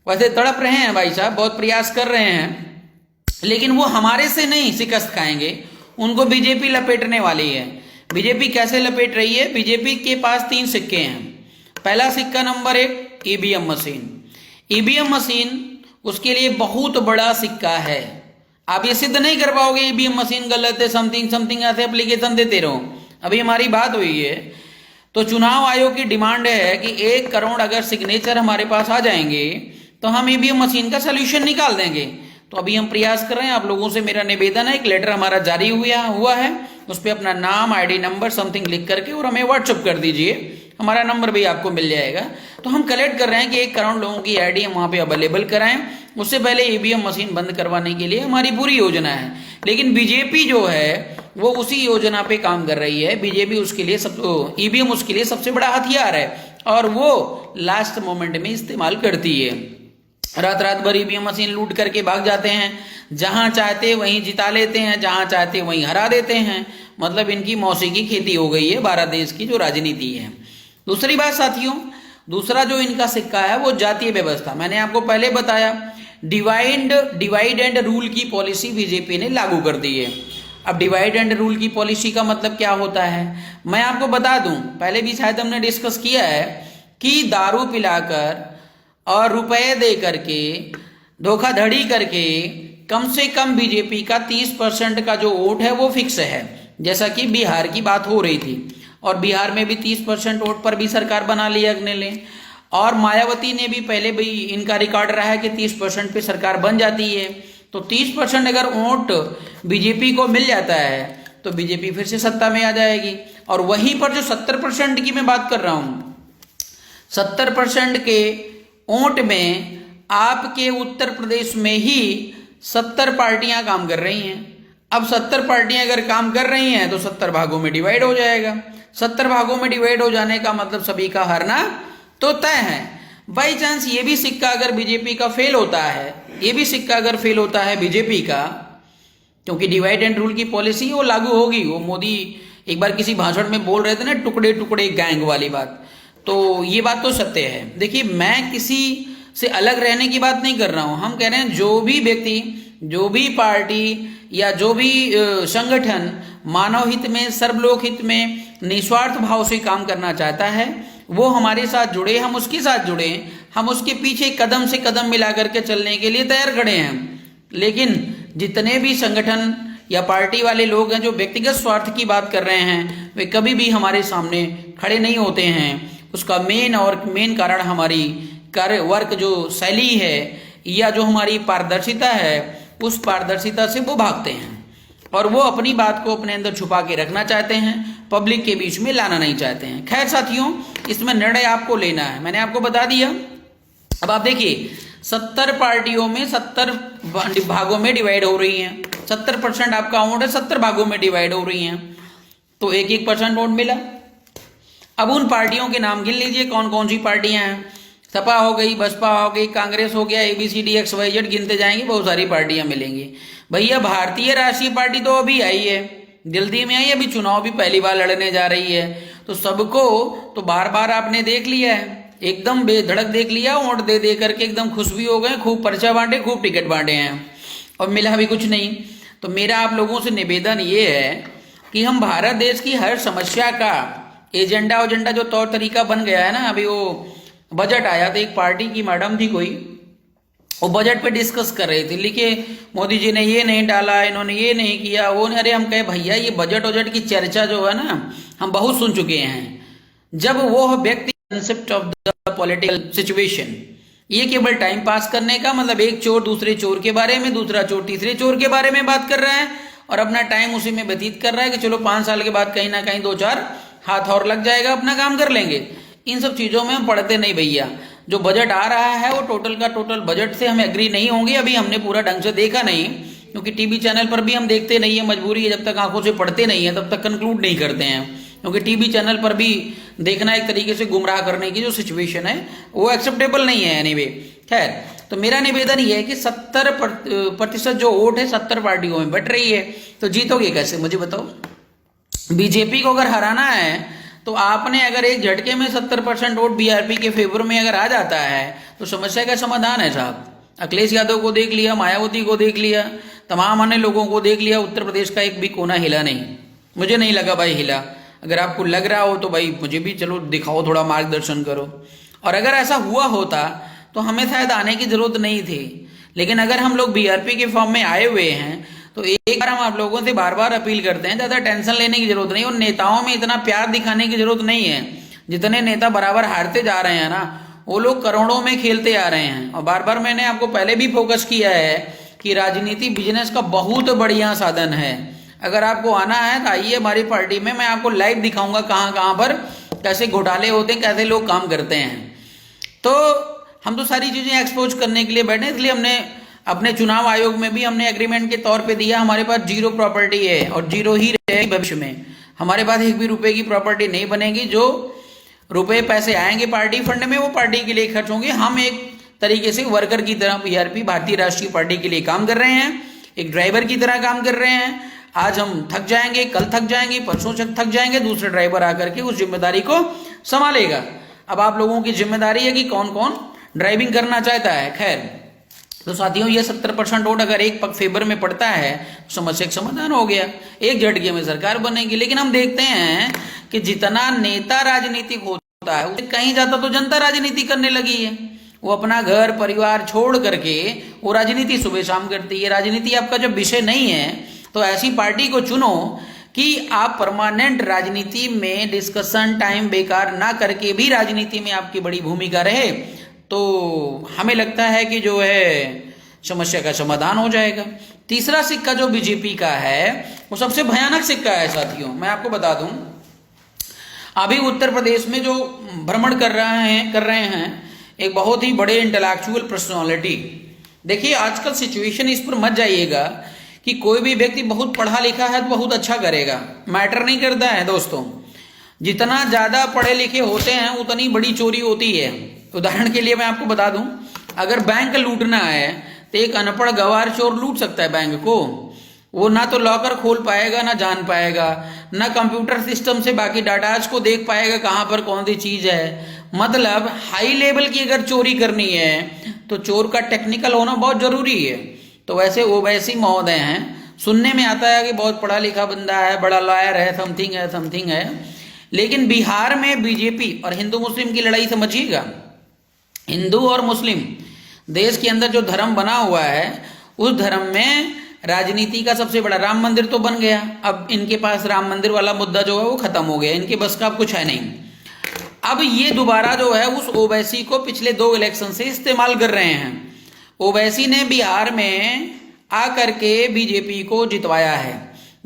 वैसे तड़प रहे हैं भाई साहब, बहुत प्रयास कर रहे हैं, लेकिन वो हमारे से नहीं शिकस्त खाएंगे, उनको बीजेपी लपेटने वाली है। बीजेपी कैसे लपेट रही है? बीजेपी के पास 3 सिक्के हैं। पहला सिक्का number 1 EVM machine. EVM machine उसके लिए बहुत बड़ा सिक्का है। आप ये सिद्ध नहीं कर पाओगे ईवीएम मशीन गलत है, समथिंग ऐसे एप्लीकेशन देते रहो। अभी हमारी बात हुई है तो चुनाव आयोग की डिमांड है कि 1 करोड़ अगर सिग्नेचर हमारे पास आ जाएंगे तो हम ईवीएम मशीन का सोल्यूशन निकाल देंगे। तो अभी हम प्रयास कर रहे हैं। आप लोगों से मेरा निवेदन है, एक लेटर हमारा जारी हुआ है, उस पर अपना नाम, आईडी नंबर समथिंग लिख करके और हमें व्हाट्सअप कर दीजिए, हमारा नंबर भी आपको मिल जाएगा। तो हम कलेक्ट कर रहे हैं कि 1 करोड़ लोगों की आईडी हम वहाँ पे अवेलेबल कराएं। उससे पहले ईवीएम मशीन बंद करवाने के लिए हमारी पूरी योजना है। लेकिन बीजेपी जो है वो उसी योजना पे काम कर रही है। बीजेपी उसके लिए ईवीएम उसके लिए सबसे बड़ा हथियार है और वो लास्ट मोमेंट में इस्तेमाल करती है। रात भर ईवीएम मशीन लूट करके भाग जाते हैं, जहां चाहते वहीं जिता लेते हैं, जहां चाहते वहीं हरा देते हैं। मतलब इनकी मौसी की खेती हो गई है भारत देश की जो राजनीति है। दूसरी बात साथियों, दूसरा जो इनका सिक्का है वो जातीय व्यवस्था। मैंने आपको पहले बताया डिवाइड एंड रूल की पॉलिसी बीजेपी ने लागू कर दी है। अब डिवाइड एंड रूल की पॉलिसी का मतलब क्या होता है मैं आपको बता दूं, पहले भी शायद हमने डिस्कस किया है कि दारू पिलाकर और रुपए दे करके धोखाधड़ी करके कम से कम बीजेपी का 30% का जो वोट है वो फिक्स है। जैसा कि बिहार की बात हो रही थी और बिहार में भी 30% वोट पर भी सरकार बना ली अगले ले, और मायावती ने भी पहले भी इनका रिकॉर्ड रहा है कि 30% पे सरकार बन जाती है। तो 30% अगर वोट बीजेपी को मिल जाता है तो बीजेपी फिर से सत्ता में आ जाएगी। और वहीं पर जो 70% की मैं बात कर रहा हूं, 70% के वोट में आपके उत्तर प्रदेश में ही 70 पार्टियां काम कर रही हैं। अब 70 पार्टियां अगर काम कर रही हैं तो 70 भागों में डिवाइड हो जाएगा। 70 भागों में डिवाइड हो जाने का मतलब सभी का हारना तो तय है। बाई चांस ये भी सिक्का अगर बीजेपी का फेल होता है, ये भी सिक्का अगर फेल होता है बीजेपी का, क्योंकि डिवाइड एंड रूल की पॉलिसी वो लागू होगी। वो मोदी एक बार किसी भाषण में बोल रहे थे ना, टुकड़े टुकड़े गैंग वाली बात, तो ये बात तो सत्य है। देखिए, मैं किसी से अलग रहने की बात नहीं कर रहा हूं। हम कह रहे हैं जो भी व्यक्ति, जो भी पार्टी या जो भी संगठन मानव हित में, सर्वलोक हित में निस्वार्थ भाव से काम करना चाहता है वो हमारे साथ जुड़े, हम उसके साथ जुड़े। हम उसके पीछे कदम से कदम मिला करके चलने के लिए तैयार खड़े हैं। लेकिन जितने भी संगठन या पार्टी वाले लोग हैं जो व्यक्तिगत स्वार्थ की बात कर रहे हैं, वे कभी भी हमारे सामने खड़े नहीं होते हैं। उसका मेन कारण हमारी कार्य वर्क जो शैली है या जो हमारी पारदर्शिता है, उस पारदर्शिता से वो भागते हैं और वो अपनी बात को अपने अंदर छुपा के रखना चाहते हैं, पब्लिक के बीच में लाना नहीं चाहते हैं। खैर साथियों, इसमें निर्णय आपको लेना है, मैंने आपको बता दिया। अब आप देखिए 70 पार्टियों में 70 भागों में डिवाइड हो रही हैं। 70% आपका वोट है, 70 भागों में डिवाइड हो रही हैं, तो 1-1% वोट मिला। अब उन पार्टियों के नाम गिन लीजिए कौन कौन सी पार्टियां हैं। सपा हो गई, बसपा हो गई, कांग्रेस हो गया, ABCD XYZ गिनते जाएंगे, बहुत सारी पार्टियां मिलेंगी। भैया भारतीय राष्ट्रीय पार्टी तो अभी आई है, जल्दी में आई, अभी चुनाव भी पहली बार लड़ने जा रही है, तो सबको तो बार बार आपने देख लिया है, एकदम बेधड़क देख लिया, वोट दे दे करके एकदम खुश भी हो गए, खूब पर्चा बांटे, खूब टिकट बांटे हैं और मिला भी कुछ नहीं। तो मेरा आप लोगों से निवेदन ये है कि हम भारत देश की हर समस्या का एजेंडा जो तौर तरीका बन गया है ना, अभी वो बजट आया तो एक पार्टी की मैडम थी कोई, वो बजट पे डिस्कस कर रही थी, लिखे मोदी जी ने ये नहीं डाला, इन्होंने ये नहीं किया, वो नहीं। अरे हम कहे भैया ये बजट की चर्चा जो है ना, हम बहुत सुन चुके हैं। जब वो व्यक्ति concept of the political situation, ये केवल टाइम पास करने का मतलब, एक चोर दूसरे चोर के बारे में, दूसरा चोर तीसरे चोर के बारे में बात कर रहा है और अपना टाइम उसी में व्यतीत कर रहा है कि चलो 5 साल के बाद कहीं ना कहीं 2-4 हाथ और लग जाएगा, अपना काम कर लेंगे। इन सब चीज़ों में हम पढ़ते नहीं भैया। जो बजट आ रहा है वो टोटल का टोटल बजट से हम एग्री नहीं होंगे, अभी हमने पूरा ढंग से देखा नहीं, क्योंकि टीवी चैनल पर भी हम देखते नहीं है, मजबूरी है, जब तक आंखों से पढ़ते नहीं है तब तक कंक्लूड नहीं करते हैं, क्योंकि टीवी चैनल पर भी देखना एक तरीके से गुमराह करने की जो सिचुएशन है वो एक्सेप्टेबल नहीं है। एनीवे खैर, तो मेरा निवेदन ये है कि 70% जो वोट है 70 पार्टियों में बट रही है, तो जीतोगे कैसे मुझे बताओ। बीजेपी को अगर हराना है तो आपने अगर एक झटके में 70% वोट बीआरपी के फेवर में अगर आ जाता है तो समस्या का समाधान है साहब। अखिलेश यादव को देख लिया, मायावती को देख लिया, तमाम अन्य लोगों को देख लिया, उत्तर प्रदेश का एक भी कोना हिला नहीं। मुझे नहीं लगा भाई हिला। अगर आपको लग रहा हो तो भाई मुझे भी चलो दिखाओ, थोड़ा मार्गदर्शन करो। और अगर ऐसा हुआ होता तो हमें शायद आने की जरूरत नहीं थी, लेकिन अगर हम लोग बीआरपी के फॉर्म में आए हुए हैं तो एक बार हम आप लोगों से बार बार अपील करते हैं, ज़्यादा टेंशन लेने की जरूरत नहीं, और नेताओं में इतना प्यार दिखाने की जरूरत नहीं है। जितने नेता बराबर हारते जा रहे हैं ना, वो लोग करोड़ों में खेलते आ रहे हैं। और बार बार मैंने आपको पहले भी फोकस किया है कि राजनीति बिजनेस का बहुत बढ़िया साधन है। अगर आपको आना है तो आइए हमारी पार्टी में, मैं आपको लाइव दिखाऊंगा कहाँ कहाँ पर कैसे घोटाले होते हैं, कैसे लोग काम करते हैं। तो हम तो सारी चीज़ें एक्सपोज करने के लिए बैठे, इसलिए हमने अपने चुनाव आयोग में भी हमने एग्रीमेंट के तौर पे दिया, हमारे पास 0 प्रॉपर्टी है और 0 ही रहेगी भविष्य में। हमारे पास एक भी रुपए की प्रॉपर्टी नहीं बनेगी। जो रुपए पैसे आएंगे पार्टी फंड में वो पार्टी के लिए खर्च होंगे। हम एक तरीके से वर्कर की तरह बीआरपी भारतीय राष्ट्रीय पार्टी के लिए काम कर रहे हैं, एक ड्राइवर की तरह काम कर रहे हैं। आज हम थक जाएंगे, कल थक जाएंगे, परसों थक जाएंगे, दूसरा ड्राइवर आकर के उस जिम्मेदारी को संभालेगा। अब आप लोगों की जिम्मेदारी है कि कौन कौन ड्राइविंग करना चाहता है। खैर, तो साथियों ये 70% वोट अगर एक पक्ष फेवर में पड़ता है तो समस्या का समाधान हो गया, एक झटके में सरकार बनेगी। लेकिन हम देखते हैं कि जितना नेता राजनीतिक होता है उससे कहीं ज्यादा तो जनता राजनीति करने लगी है। वो अपना घर परिवार छोड़ करके वो राजनीति सुबह शाम करती है। राजनीति आपका जब विषय नहीं है तो ऐसी पार्टी को चुनो कि आप परमानेंट राजनीति में डिस्कशन टाइम बेकार ना करके भी राजनीति में आपकी बड़ी भूमिका रहे, तो हमें लगता है कि जो है समस्या का समाधान हो जाएगा। तीसरा सिक्का जो बीजेपी का है वो सबसे भयानक सिक्का है साथियों। मैं आपको बता दूं, अभी उत्तर प्रदेश में जो भ्रमण कर रहे हैं एक बहुत ही बड़े इंटेलेक्चुअल पर्सनालिटी। देखिए आजकल सिचुएशन, इस पर मत जाइएगा कि कोई भी व्यक्ति बहुत पढ़ा लिखा है तो बहुत अच्छा करेगा, मैटर नहीं करता है दोस्तों। जितना ज्यादा पढ़े लिखे होते हैं उतनी बड़ी चोरी होती है। उदाहरण के लिए मैं आपको बता दूं, अगर बैंक लूटना है तो एक अनपढ़ गवार चोर लूट सकता है बैंक को। वो ना तो लॉकर खोल पाएगा, ना जान पाएगा, ना कंप्यूटर सिस्टम से बाकी डाटाज को देख पाएगा कहाँ पर कौन सी चीज है। मतलब हाई लेवल की अगर चोरी करनी है तो चोर का टेक्निकल होना बहुत जरूरी है। तो वैसे ओवैसी महोदय हैं, सुनने में आता है कि बहुत पढ़ा लिखा बंदा है, बड़ा लॉयर है, समथिंग है। लेकिन बिहार में बीजेपी और हिंदू मुस्लिम की लड़ाई समझिएगा, हिंदू और मुस्लिम देश के अंदर जो धर्म बना हुआ है, उस धर्म में राजनीति का सबसे बड़ा राम मंदिर तो बन गया। अब इनके पास राम मंदिर वाला मुद्दा जो है वो खत्म हो गया, इनके बस का अब कुछ है नहीं। अब ये दोबारा जो है उस ओवैसी को पिछले 2 इलेक्शन से इस्तेमाल कर रहे हैं। ओवैसी ने बिहार में आकर के बीजेपी को जितवाया है।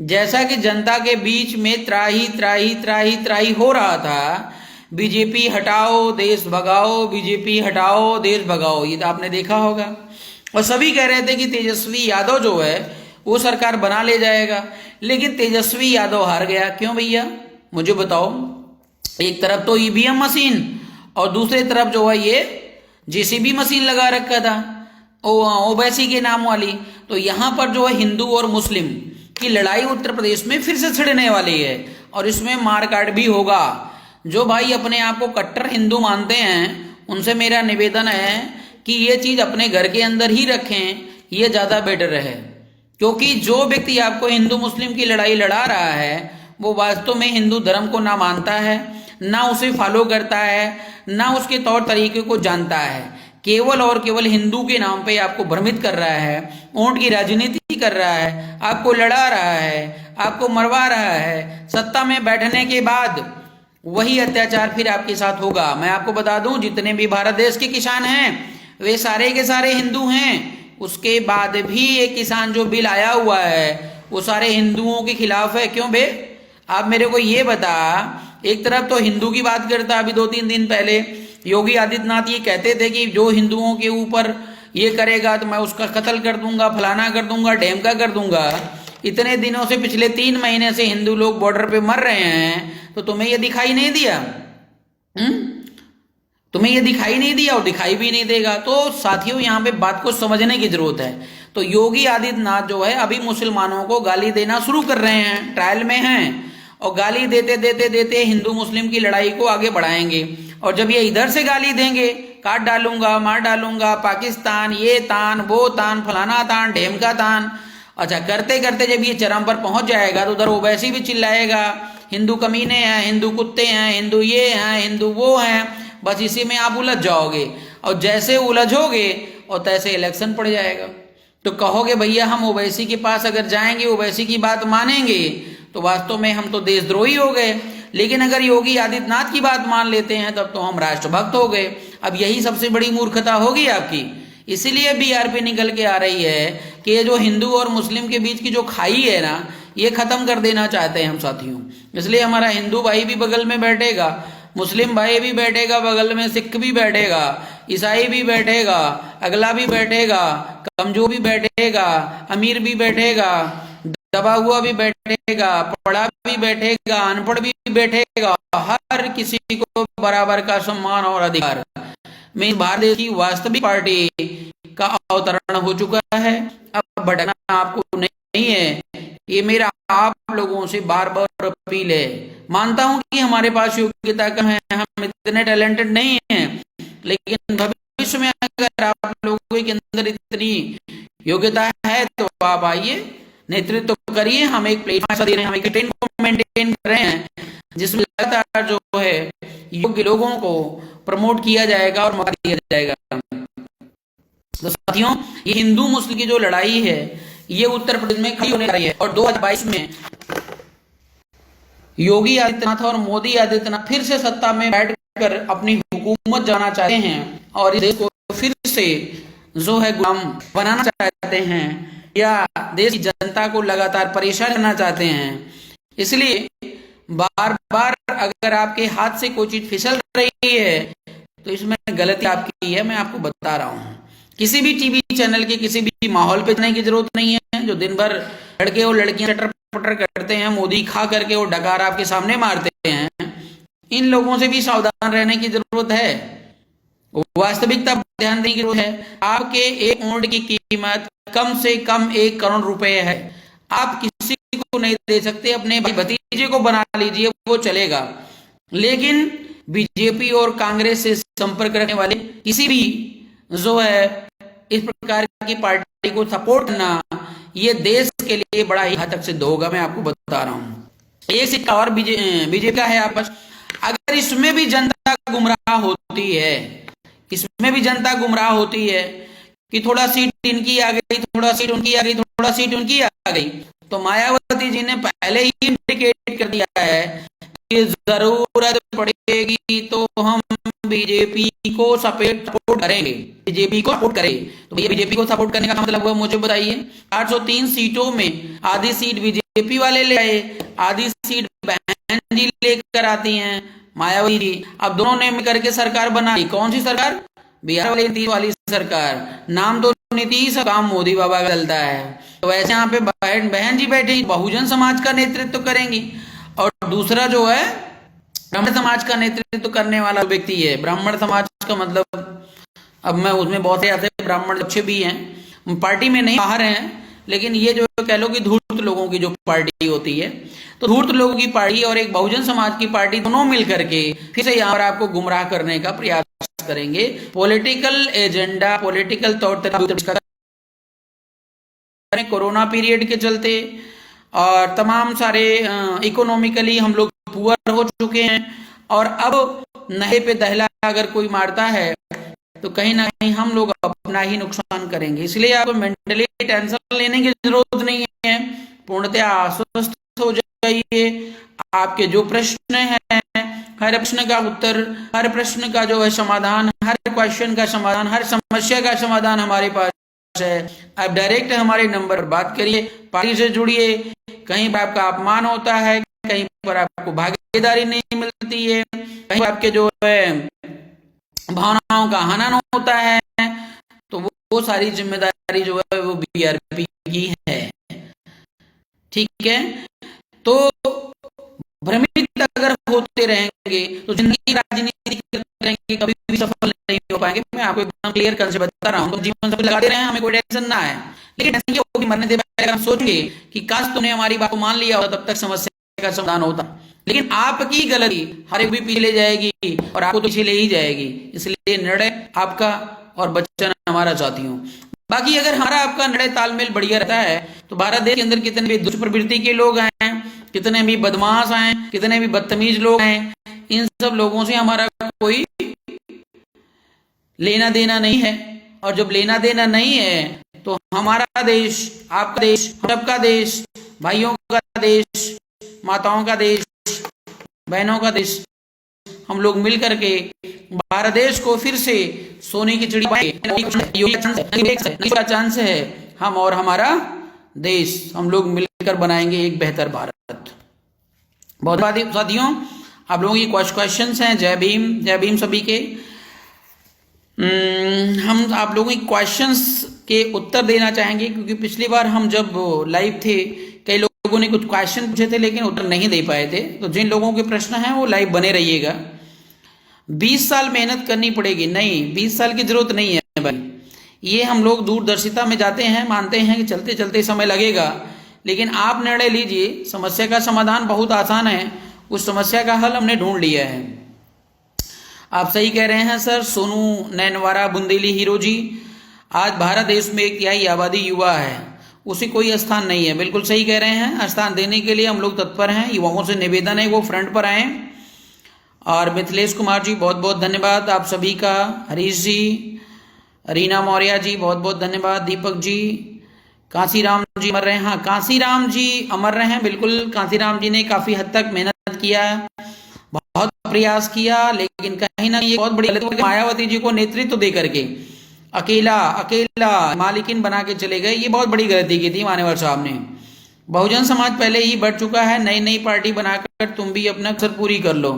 जैसा कि जनता के बीच में त्राही त्राही त्राही त्राही हो रहा था, बीजेपी हटाओ देश भगाओ, बीजेपी हटाओ देश भगाओ, ये तो आपने देखा होगा। और सभी कह रहे थे कि तेजस्वी यादव जो है वो सरकार बना ले जाएगा, लेकिन तेजस्वी यादव हार गया। क्यों भैया, मुझे बताओ। एक तरफ तो ईवीएम मशीन और दूसरी तरफ जो है ये जेसीबी मशीन लगा रखा था ओवैसी के नाम वाली। तो यहाँ पर जो है हिंदू और मुस्लिम की लड़ाई उत्तर प्रदेश में फिर से छिड़ने वाली है, और इसमें मारकाट भी होगा। जो भाई अपने आप को कट्टर हिंदू मानते हैं, उनसे मेरा निवेदन है कि ये चीज अपने घर के अंदर ही रखें, ये ज्यादा बेटर है। क्योंकि जो व्यक्ति आपको हिंदू मुस्लिम की लड़ाई लड़ा रहा है वो वास्तव में हिंदू धर्म को ना मानता है, ना उसे फॉलो करता है, ना उसके तौर तरीके को जानता है। केवल और केवल हिंदू के नाम पे आपको भ्रमित कर रहा है, ऊंट की राजनीति कर रहा है, आपको लड़ा रहा है, आपको मरवा रहा है। सत्ता में बैठने के बाद वही अत्याचार फिर आपके साथ होगा। मैं आपको बता दूं, जितने भी भारत देश के किसान हैं वे सारे के सारे हिंदू हैं। उसके बाद भी एक किसान जो बिल आया हुआ है वो सारे हिंदुओं के खिलाफ है। क्यों बे, आप मेरे को ये बता। एक तरफ तो हिंदू की बात करता, अभी 2-3 दिन पहले योगी आदित्यनाथ ये कहते थे कि जो हिंदुओं के ऊपर ये करेगा तो मैं उसका कत्ल कर दूंगा, फलाना कर दूंगा, ढेमका कर दूंगा। इतने दिनों से, पिछले 3 महीने से हिंदू लोग बॉर्डर पे मर रहे हैं, तो तुम्हें ये दिखाई नहीं दिया? तुम्हें ये दिखाई नहीं दिया और दिखाई भी नहीं देगा। तो साथियों, यहाँ पे बात को समझने की जरूरत है। तो योगी आदित्यनाथ जो है अभी मुसलमानों को गाली देना शुरू कर रहे हैं, ट्रायल में हैं, और गाली देते देते देते हिंदू मुस्लिम की लड़ाई को आगे बढ़ाएंगे। और जब ये इधर से गाली देंगे, काट डालूंगा, मार डालूंगा, पाकिस्तान, ये तान, वो तान, फलाना तान, ढेमका तान, अच्छा करते करते जब ये चरम पर पहुंच जाएगा तो उधर ओवैसी भी चिल्लाएगा हिंदू कमीने हैं, हिंदू कुत्ते हैं, हिंदू ये हैं, हिंदू वो हैं। बस इसी में आप उलझ जाओगे, और जैसे उलझोगे और तैसे इलेक्शन पड़ जाएगा। तो कहोगे भैया हम ओवैसी के पास अगर जाएंगे, ओवैसी की बात मानेंगे, तो वास्तव में हम तो देशद्रोही हो गए। लेकिन अगर योगी आदित्यनाथ की बात मान लेते हैं तब तो हम राष्ट्रभक्त हो गए। अब यही सबसे बड़ी मूर्खता होगी आपकी। इसीलिए बीआरपी निकल के आ रही है कि ये जो हिंदू और मुस्लिम के बीच की जो खाई है ना, ये खत्म कर देना चाहते हैं हम साथियों। इसलिए हमारा हिंदू भाई भी बगल में बैठेगा, मुस्लिम भाई भी बैठेगा बगल में, सिख भी बैठेगा, ईसाई भी बैठेगा, अगला भी बैठेगा, कमजोर भी बैठेगा, अमीर भी बैठेगा, दबा हुआ भी बैठेगा, पढ़ा भी बैठेगा, अनपढ़ भी बैठेगा। हर किसी को बराबर का सम्मान और अधिकार। में भारत देश की वास्तविक पार्टी का अवतरण हो चुका है। अब भटकना आपको नहीं है, ये मेरा आप लोगों से बार बार अपील है। मानता हूं कि हमारे पास योग्यता कम है, हम इतने टैलेंटेड नहीं हैं, लेकिन भविष्य में अगर आप लोगों के अंदर इतनी योग्यता है तो आप आइए, नेतृत्व करिए। हम एक प्लेटफॉर्म दे रहे हैं, हम एक ट्रेन को मेंटेन कर रहे हैं जिसमें लगातार जो है योग्य लोगों को प्रमोट किया जाएगा और मौका दिया जाएगा। तो साथियों, ये हिंदू मुस्लिम की जो लड़ाई है ये उत्तर प्रदेश में खड़ी होने रही है, और 2022 में योगी आदित्यनाथ और मोदी आदित्यनाथ फिर से सत्ता में बैठकर अपनी हुकूमत जाना चाहते हैं और इस देश को फिर से जो है गुलाम बनाना चाहते हैं, या देश की जनता को लगातार परेशान करना चाहते हैं। इसलिए बार बार अगर आपके हाथ से कोई चीज फिसल रही है तो इसमें गलती आपकी है, मैं आपको बता रहा हूं। किसी भी टीवी चैनल के किसी भी माहौल पे जाने की जरूरत नहीं है। जो दिन भर लड़के और लड़कियां चटर पटर करते हैं, मोदी खा करके वो डकार आपके सामने मारते हैं, इन लोगों से भी सावधान रहने की जरूरत है। वास्तविकता ध्यान देने की जरूरत है। आपके एक ऊंट की कीमत कम से कम 1 करोड़ रुपए है। आप किसी को नहीं दे सकते, अपने भाई भतीजे को बना लीजिए, वो चलेगा। लेकिन बीजेपी और कांग्रेस से संपर्क रखने वाले किसी भी जो है इस प्रकार की पार्टी को सपोर्ट करना, ये देश के लिए बड़ा ही घातक सिद्ध होगा। मैं आपको बता रहा हूं। एक सिक्का और बीजेपी का है आपस। अगर इसमें भी जनता गुमराह होती है, इसमें भी जनता गुमराह होती है कि थोड़ा सीट इनकी आ गई, थोड़ा सीट उनकी आ गई, थोड़ा सीट उनकी आ गई। तो मायावती जी ने पहले ही इंडिकेट कर दिया है कि जरूरत पड़ेगी तो हम बीजेपी को सपोर्ट करेंगे, बीजेपी को सपोर्ट करें। तो ये बीजेपी को सपोर्ट करने का मतलब हुआ, मुझे बताइए। 803 सीटों में आधी सीट बीजेपी वाले ले आए, आधी सीट बहन जी लेकर आती हैं मायावती जी। अब दोनों ने मिलकर के सरकार बनाई। कौन सी सरकार? बिहार वाली नीतीश वाली सरकार। नाम तो नीतीश, काम मोदी बाबा का चलता है। तो वैसे यहाँ पे बहन जी बैठी बहुजन समाज का नेतृत्व करेंगी, और दूसरा जो है ब्राह्मण समाज का नेतृत्व करने वाला व्यक्ति है। ब्राह्मण समाज का मतलब, अब मैं उसमें बहुत से ऐसे ब्राह्मण अच्छे भी हैं, पार्टी में नहीं बाहर हैं, लेकिन ये जो कह लो कि धूर्त लोगों की जो पार्टी होती है, तो धूर्त लोगों की पार्टी और एक बहुजन समाज की पार्टी दोनों मिलकर के फिर से यहाँ पर आपको गुमराह करने का प्रयास करेंगे। पॉलिटिकल एजेंडा, पॉलिटिकल तौर तरीका कोरोना पीरियड के चलते, और तमाम सारे इकोनॉमिकली हम लोग पुअर हो चुके हैं, और अब नहे पे दहला अगर कोई मारता है तो कहीं ना कहीं हम लोग अपना ही नुकसान करेंगे। इसलिए आपको मेंटली टेंशन लेने की जरूरत नहीं है, पूर्णतः आश्वस्त हो जाइए। आपके जो प्रश्न हैं, हर प्रश्न का उत्तर, हर प्रश्न का जो है समाधान, हर क्वेश्चन का समाधान, हर समस्या का समाधान हमारे पास है। आप डायरेक्ट हमारे नंबर पर बात करिए, पार्टी से जुड़िए। कहीं पर आपका अपमान होता है, कहीं पर आपको भागीदारी नहीं मिलती है, कहीं आपके जो है भावनाओं का हनन होता है, तो वो सारी जिम्मेदारी जो है वो बीआरपी की है। ठीक है, तो भ्रमित अगर होते रहेंगे तो जिंदगी राजनीति करते रहेंगे, कभी भी सफल नहीं हो पाएंगे। मैं आपको एकदम क्लियर कंसेप्ट बता रहा हूँ। तो जीवन सफल लगाते रहे, हमें कोई टेंशन ना है, लेकिन टेंशन ये होगी मरने से पहले हम सोचेंगे कि काश तुमने हमारी बात को मान लिया होता, तब तक समस्या का समाधान होता। लेकिन आपकी गलती हर एक भी पीछे ले जाएगी और आपको तो पीछे ले ही जाएगी। इसलिए निर्णय आपका और बचना हमारा, साथियों। बाकी अगर हमारा आपका निर्णय तालमेल बढ़िया रहता है तो भारत देश के अंदर कितने भी दुष्ट प्रवृत्ति के लोग हैं, कितने भी बदमाश हैं, कितने भी बदतमीज लोग हैं, इन सब लोगों से हमारा कोई लेना देना नहीं है। और जब लेना देना नहीं है तो हमारा देश, आपका देश, सबका देश, भाइयों का देश, माताओं का देश, बहनों का देश, हम लोग मिल करके भारत देश को फिर से सोने की चिड़ी का चांस है। हम और हमारा देश, हम लोग मिलकर बनाएंगे एक बेहतर भारत। बहुत साथियों, आप लोगों की क्वेश्चंस हैं। जय भीम, जय भीम सभी के। हम आप लोगों की क्वेश्चंस के उत्तर देना चाहेंगे, क्योंकि पिछली बार हम जब लाइव थे कई लोगों ने कुछ क्वेश्चन पूछे थे लेकिन उत्तर नहीं दे पाए थे। तो जिन लोगों के प्रश्न हैं वो लाइव बने रहिएगा। 20 साल मेहनत करनी पड़ेगी? नहीं, 20 साल की जरूरत नहीं है भाई। ये हम लोग दूरदर्शिता में जाते हैं, मानते हैं कि चलते चलते समय लगेगा, लेकिन आप निर्णय लीजिए। समस्या का समाधान बहुत आसान है, उस समस्या का हल हमने ढूंढ लिया है। आप सही कह रहे हैं सर। सोनू नैनवारा बुंदेली हीरो जी, आज भारत देश में 1/3 आबादी युवा है, उसे कोई स्थान नहीं है। बिल्कुल सही कह रहे हैं, स्थान देने के लिए हम लोग तत्पर हैं। युवाओं से निवेदन है वो फ्रंट पर आए। और मिथिलेश कुमार जी, बहुत बहुत धन्यवाद आप सभी का। हरीश जी, रीना मौर्य जी, बहुत बहुत धन्यवाद। दीपक जी, कांसीराम जी अमर रहे हैं। हाँ, कांसीराम जी अमर रहे हैं, बिल्कुल। कांसीराम जी ने काफ़ी हद तक मेहनत किया, बहुत प्रयास किया, लेकिन कहीं ना कहीं बहुत बड़ी गलती है। मायावती जी को नेतृत्व दे करके अकेला मालिकिन बना के चले गए, ये बहुत बड़ी गलती की थी मान्यवर साहब ने। बहुजन समाज पहले ही बढ़ चुका है, नई नई पार्टी बनाकर तुम भी अपना अक्सर पूरी कर लो।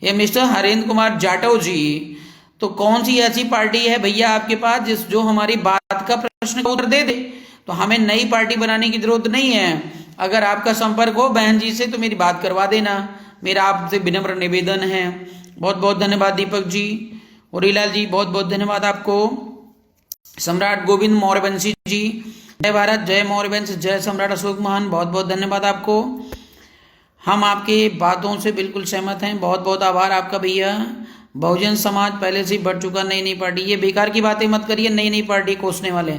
ये मिस्टर हरेंद्र कुमार जाटव जी, तो कौन सी ऐसी पार्टी है भैया आपके पास जो हमारी बात का प्रश्न का उत्तर दे दे? तो हमें नई पार्टी बनाने की जरूरत नहीं है। अगर आपका संपर्क हो बहन जी से तो मेरी बात करवा देना, मेरा आपसे विनम्र निवेदन है। बहुत बहुत धन्यवाद दीपक जी। और हीलाल जी, बहुत बहुत धन्यवाद आपको। सम्राट गोविंद मौर्यवंशी जी, जय भारत, जय मौर्यवंश, जय सम्राट अशोक महान, बहुत बहुत धन्यवाद आपको। हम आपके बातों से बिल्कुल सहमत हैं, बहुत बहुत आभार आपका भैया। बहुजन समाज पहले से बढ़ चुका, नई नई पार्टी, ये बेकार की बातें मत करिए, नई नई पार्टी कोसने वाले।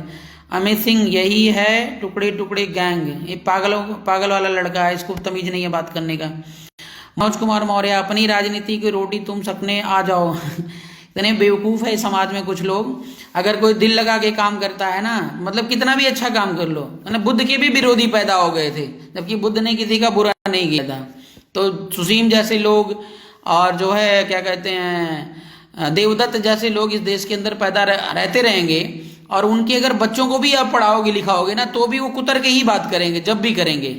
अमित सिंह, यही है टुकड़े टुकड़े गैंग, ये पागल वाला लड़का है, इसको तमीज नहीं है बात करने का। मनोज कुमार मौर्य, अपनी राजनीति की रोटी तुम सकने आ जाओ। इतने बेवकूफ़ है समाज में कुछ लोग, अगर कोई दिल लगा के काम करता है ना, मतलब कितना भी अच्छा काम कर लो, है ना, बुद्ध के भी विरोधी पैदा हो गए थे, जबकि बुद्ध ने किसी का बुरा नहीं किया था। तो सुसीम जैसे लोग और जो है क्या कहते हैं देवदत्त जैसे लोग इस देश के अंदर पैदा रहते रहेंगे, और उनके अगर बच्चों को भी आप पढ़ाओगे लिखाओगे ना, तो भी वो कुतर के ही बात करेंगे जब भी करेंगे।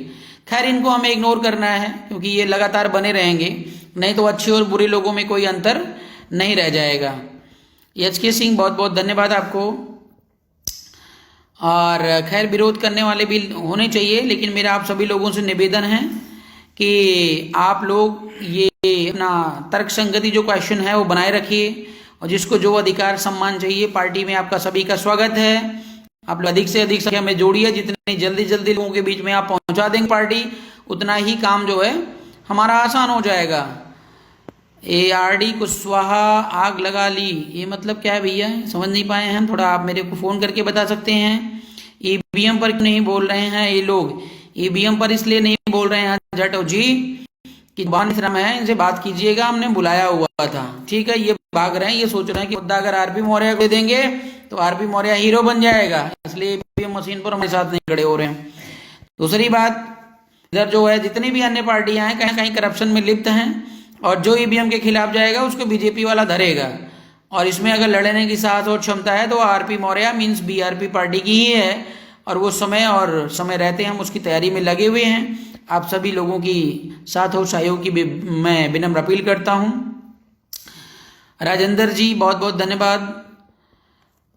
खैर, इनको हमें इग्नोर करना है क्योंकि ये लगातार बने रहेंगे, नहीं तो अच्छे और बुरे लोगों में कोई अंतर नहीं रह जाएगा। HK सिंह, बहुत बहुत धन्यवाद आपको। और खैर, विरोध करने वाले भी होने चाहिए, लेकिन मेरा आप सभी लोगों से निवेदन है कि आप लोग ये अपना तर्क संगति जो क्वेश्चन है वो बनाए रखिए, और जिसको जो अधिकार सम्मान चाहिए, पार्टी में आपका सभी का स्वागत है। आप लोग अधिक से अधिक संख्या में जोड़िए, जितनी जल्दी जल्दी लोगों के बीच में आप पहुंचा देंगे पार्टी, उतना ही काम जो है हमारा आसान हो जाएगा। ARD कुशवाहा आग लगा ली, ये मतलब क्या है भैया, समझ नहीं पाए हैं, थोड़ा आप मेरे को फ़ोन करके बता सकते हैं। EVM पर क्यों नहीं बोल रहे हैं ये लोग? EVM पर इसलिए नहीं बोल रहे हैं जाटव जी कि श्रम है, इनसे बात कीजिएगा, हमने बुलाया हुआ था, ठीक है। ये भाग रहे हैं, ये सोच रहे हैं कि मुद्दा अगर RP मौर्य को देंगे तो RP मौर्य हीरो बन जाएगा, इसलिए EVM मशीन पर हमारे साथ नहीं खड़े हो रहे हैं। दूसरी बात, इधर जो है जितनी भी अन्य पार्टियां हैं कहीं कहीं करप्शन में लिप्त हैं, और जो EVM के खिलाफ जाएगा उसको BJP वाला धरेगा, और इसमें अगर लड़ने की साहस और क्षमता है तो RP Maurya means BRP party की ही है, और वो समय रहते हम उसकी तैयारी में लगे हुए हैं। आप सभी लोगों की साथ और सहयोग की मैं विनम्र अपील करता हूँ। राजेंद्र जी, बहुत बहुत धन्यवाद।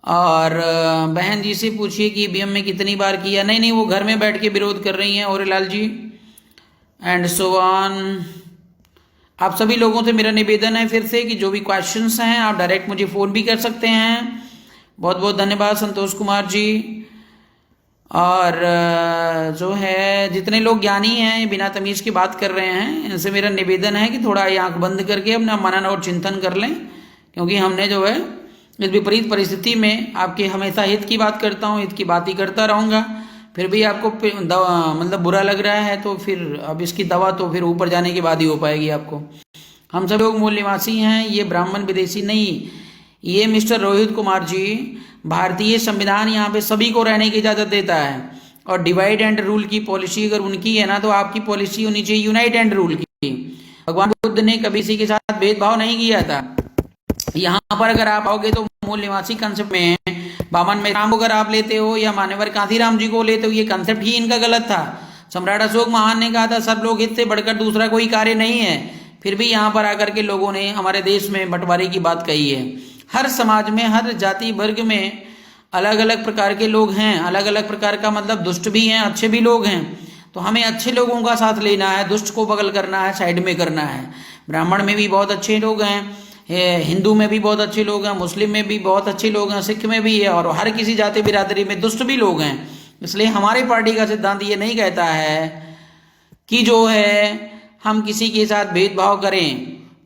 और बहन जी से पूछिए कि EVM में कितनी बार किया। नहीं, वो घर में बैठ के विरोध कर रही हैं औरेलाल जी, एंड सो ऑन। आप सभी लोगों से मेरा निवेदन है फिर से कि जो भी क्वेश्चंस हैं आप डायरेक्ट मुझे फ़ोन भी कर सकते हैं। बहुत बहुत धन्यवाद संतोष कुमार जी। और जो है जितने लोग ज्ञानी हैं बिना तमीज़ की बात कर रहे हैं, इनसे मेरा निवेदन है कि थोड़ा आँख बंद करके अपना मनन और चिंतन कर लें, क्योंकि हमने जो है इस विपरीत परिस्थिति में आपके हमेशा हित की बात करता हूँ, हित की बात ही करता रहूँगा, फिर भी आपको मतलब बुरा लग रहा है तो फिर अब इसकी दवा तो फिर ऊपर जाने के बाद ही हो पाएगी आपको। हम सब लोग मूल निवासी हैं, ये ब्राह्मण विदेशी नहीं। ये मिस्टर रोहित कुमार जी, भारतीय संविधान यहाँ पे सभी को रहने की इजाज़त देता है, और डिवाइड एंड रूल की पॉलिसी अगर उनकी है ना, तो आपकी पॉलिसी होनी चाहिए यूनाइट एंड रूल की। भगवान बुद्ध ने कभी किसी के साथ भेदभाव नहीं किया था। यहाँ पर अगर आप आओगे तो मूल निवासी कंसेप्ट में बामन में राम को अगर आप लेते हो या मान्यवर कांसीराम जी को लेते हो, ये कंसेप्ट ही इनका गलत था। सम्राट अशोक महान ने कहा था सब लोग हित से बढ़कर दूसरा कोई कार्य नहीं है, फिर भी यहाँ पर आकर के लोगों ने हमारे देश में बंटवारे की बात कही है। हर समाज में, हर जाति वर्ग में अलग अलग प्रकार के लोग हैं, अलग अलग प्रकार का मतलब दुष्ट भी हैं, अच्छे भी लोग हैं, तो हमें अच्छे लोगों का साथ लेना है, दुष्ट को बगल करना है, साइड में करना है। ब्राह्मण में भी बहुत अच्छे लोग हैं, हिंदू में भी बहुत अच्छे लोग हैं, मुस्लिम में भी बहुत अच्छे लोग हैं, सिख में भी है, और हर किसी जाति बिरादरी में दुष्ट भी लोग हैं। इसलिए हमारी पार्टी का सिद्धांत ये नहीं कहता है कि जो है हम किसी के साथ भेदभाव करें।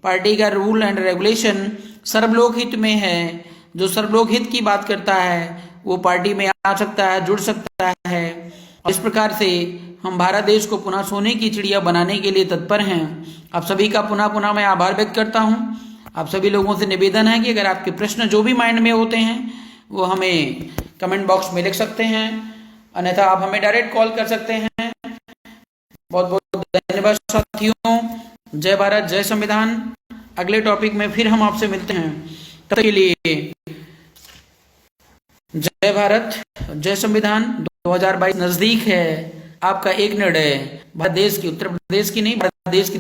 पार्टी का रूल एंड रेगुलेशन सर्वलोक हित में है। जो सर्वलोक हित की बात करता है वो पार्टी में आ सकता है, जुड़ सकता है। इस प्रकार से हम भारत देश को पुनः सोने की चिड़िया बनाने के लिए तत्पर हैं। आप सभी का पुनः मैं आभार व्यक्त करता हूँ। आप सभी लोगों से निवेदन है कि अगर आपके प्रश्न जो भी माइंड में होते हैं वो हमें कमेंट बॉक्स में लिख सकते हैं, अन्यथा आप हमें डायरेक्ट कॉल कर सकते हैं। बहुत बहुत धन्यवाद साथियों। जय भारत, जय संविधान। अगले टॉपिक में फिर हम आपसे मिलते हैं, तब तक के लिए जय भारत, जय संविधान। 2022 नजदीक है। आपका एक निर्णय भारत देश की, उत्तर प्रदेश की नहीं, भारत देश की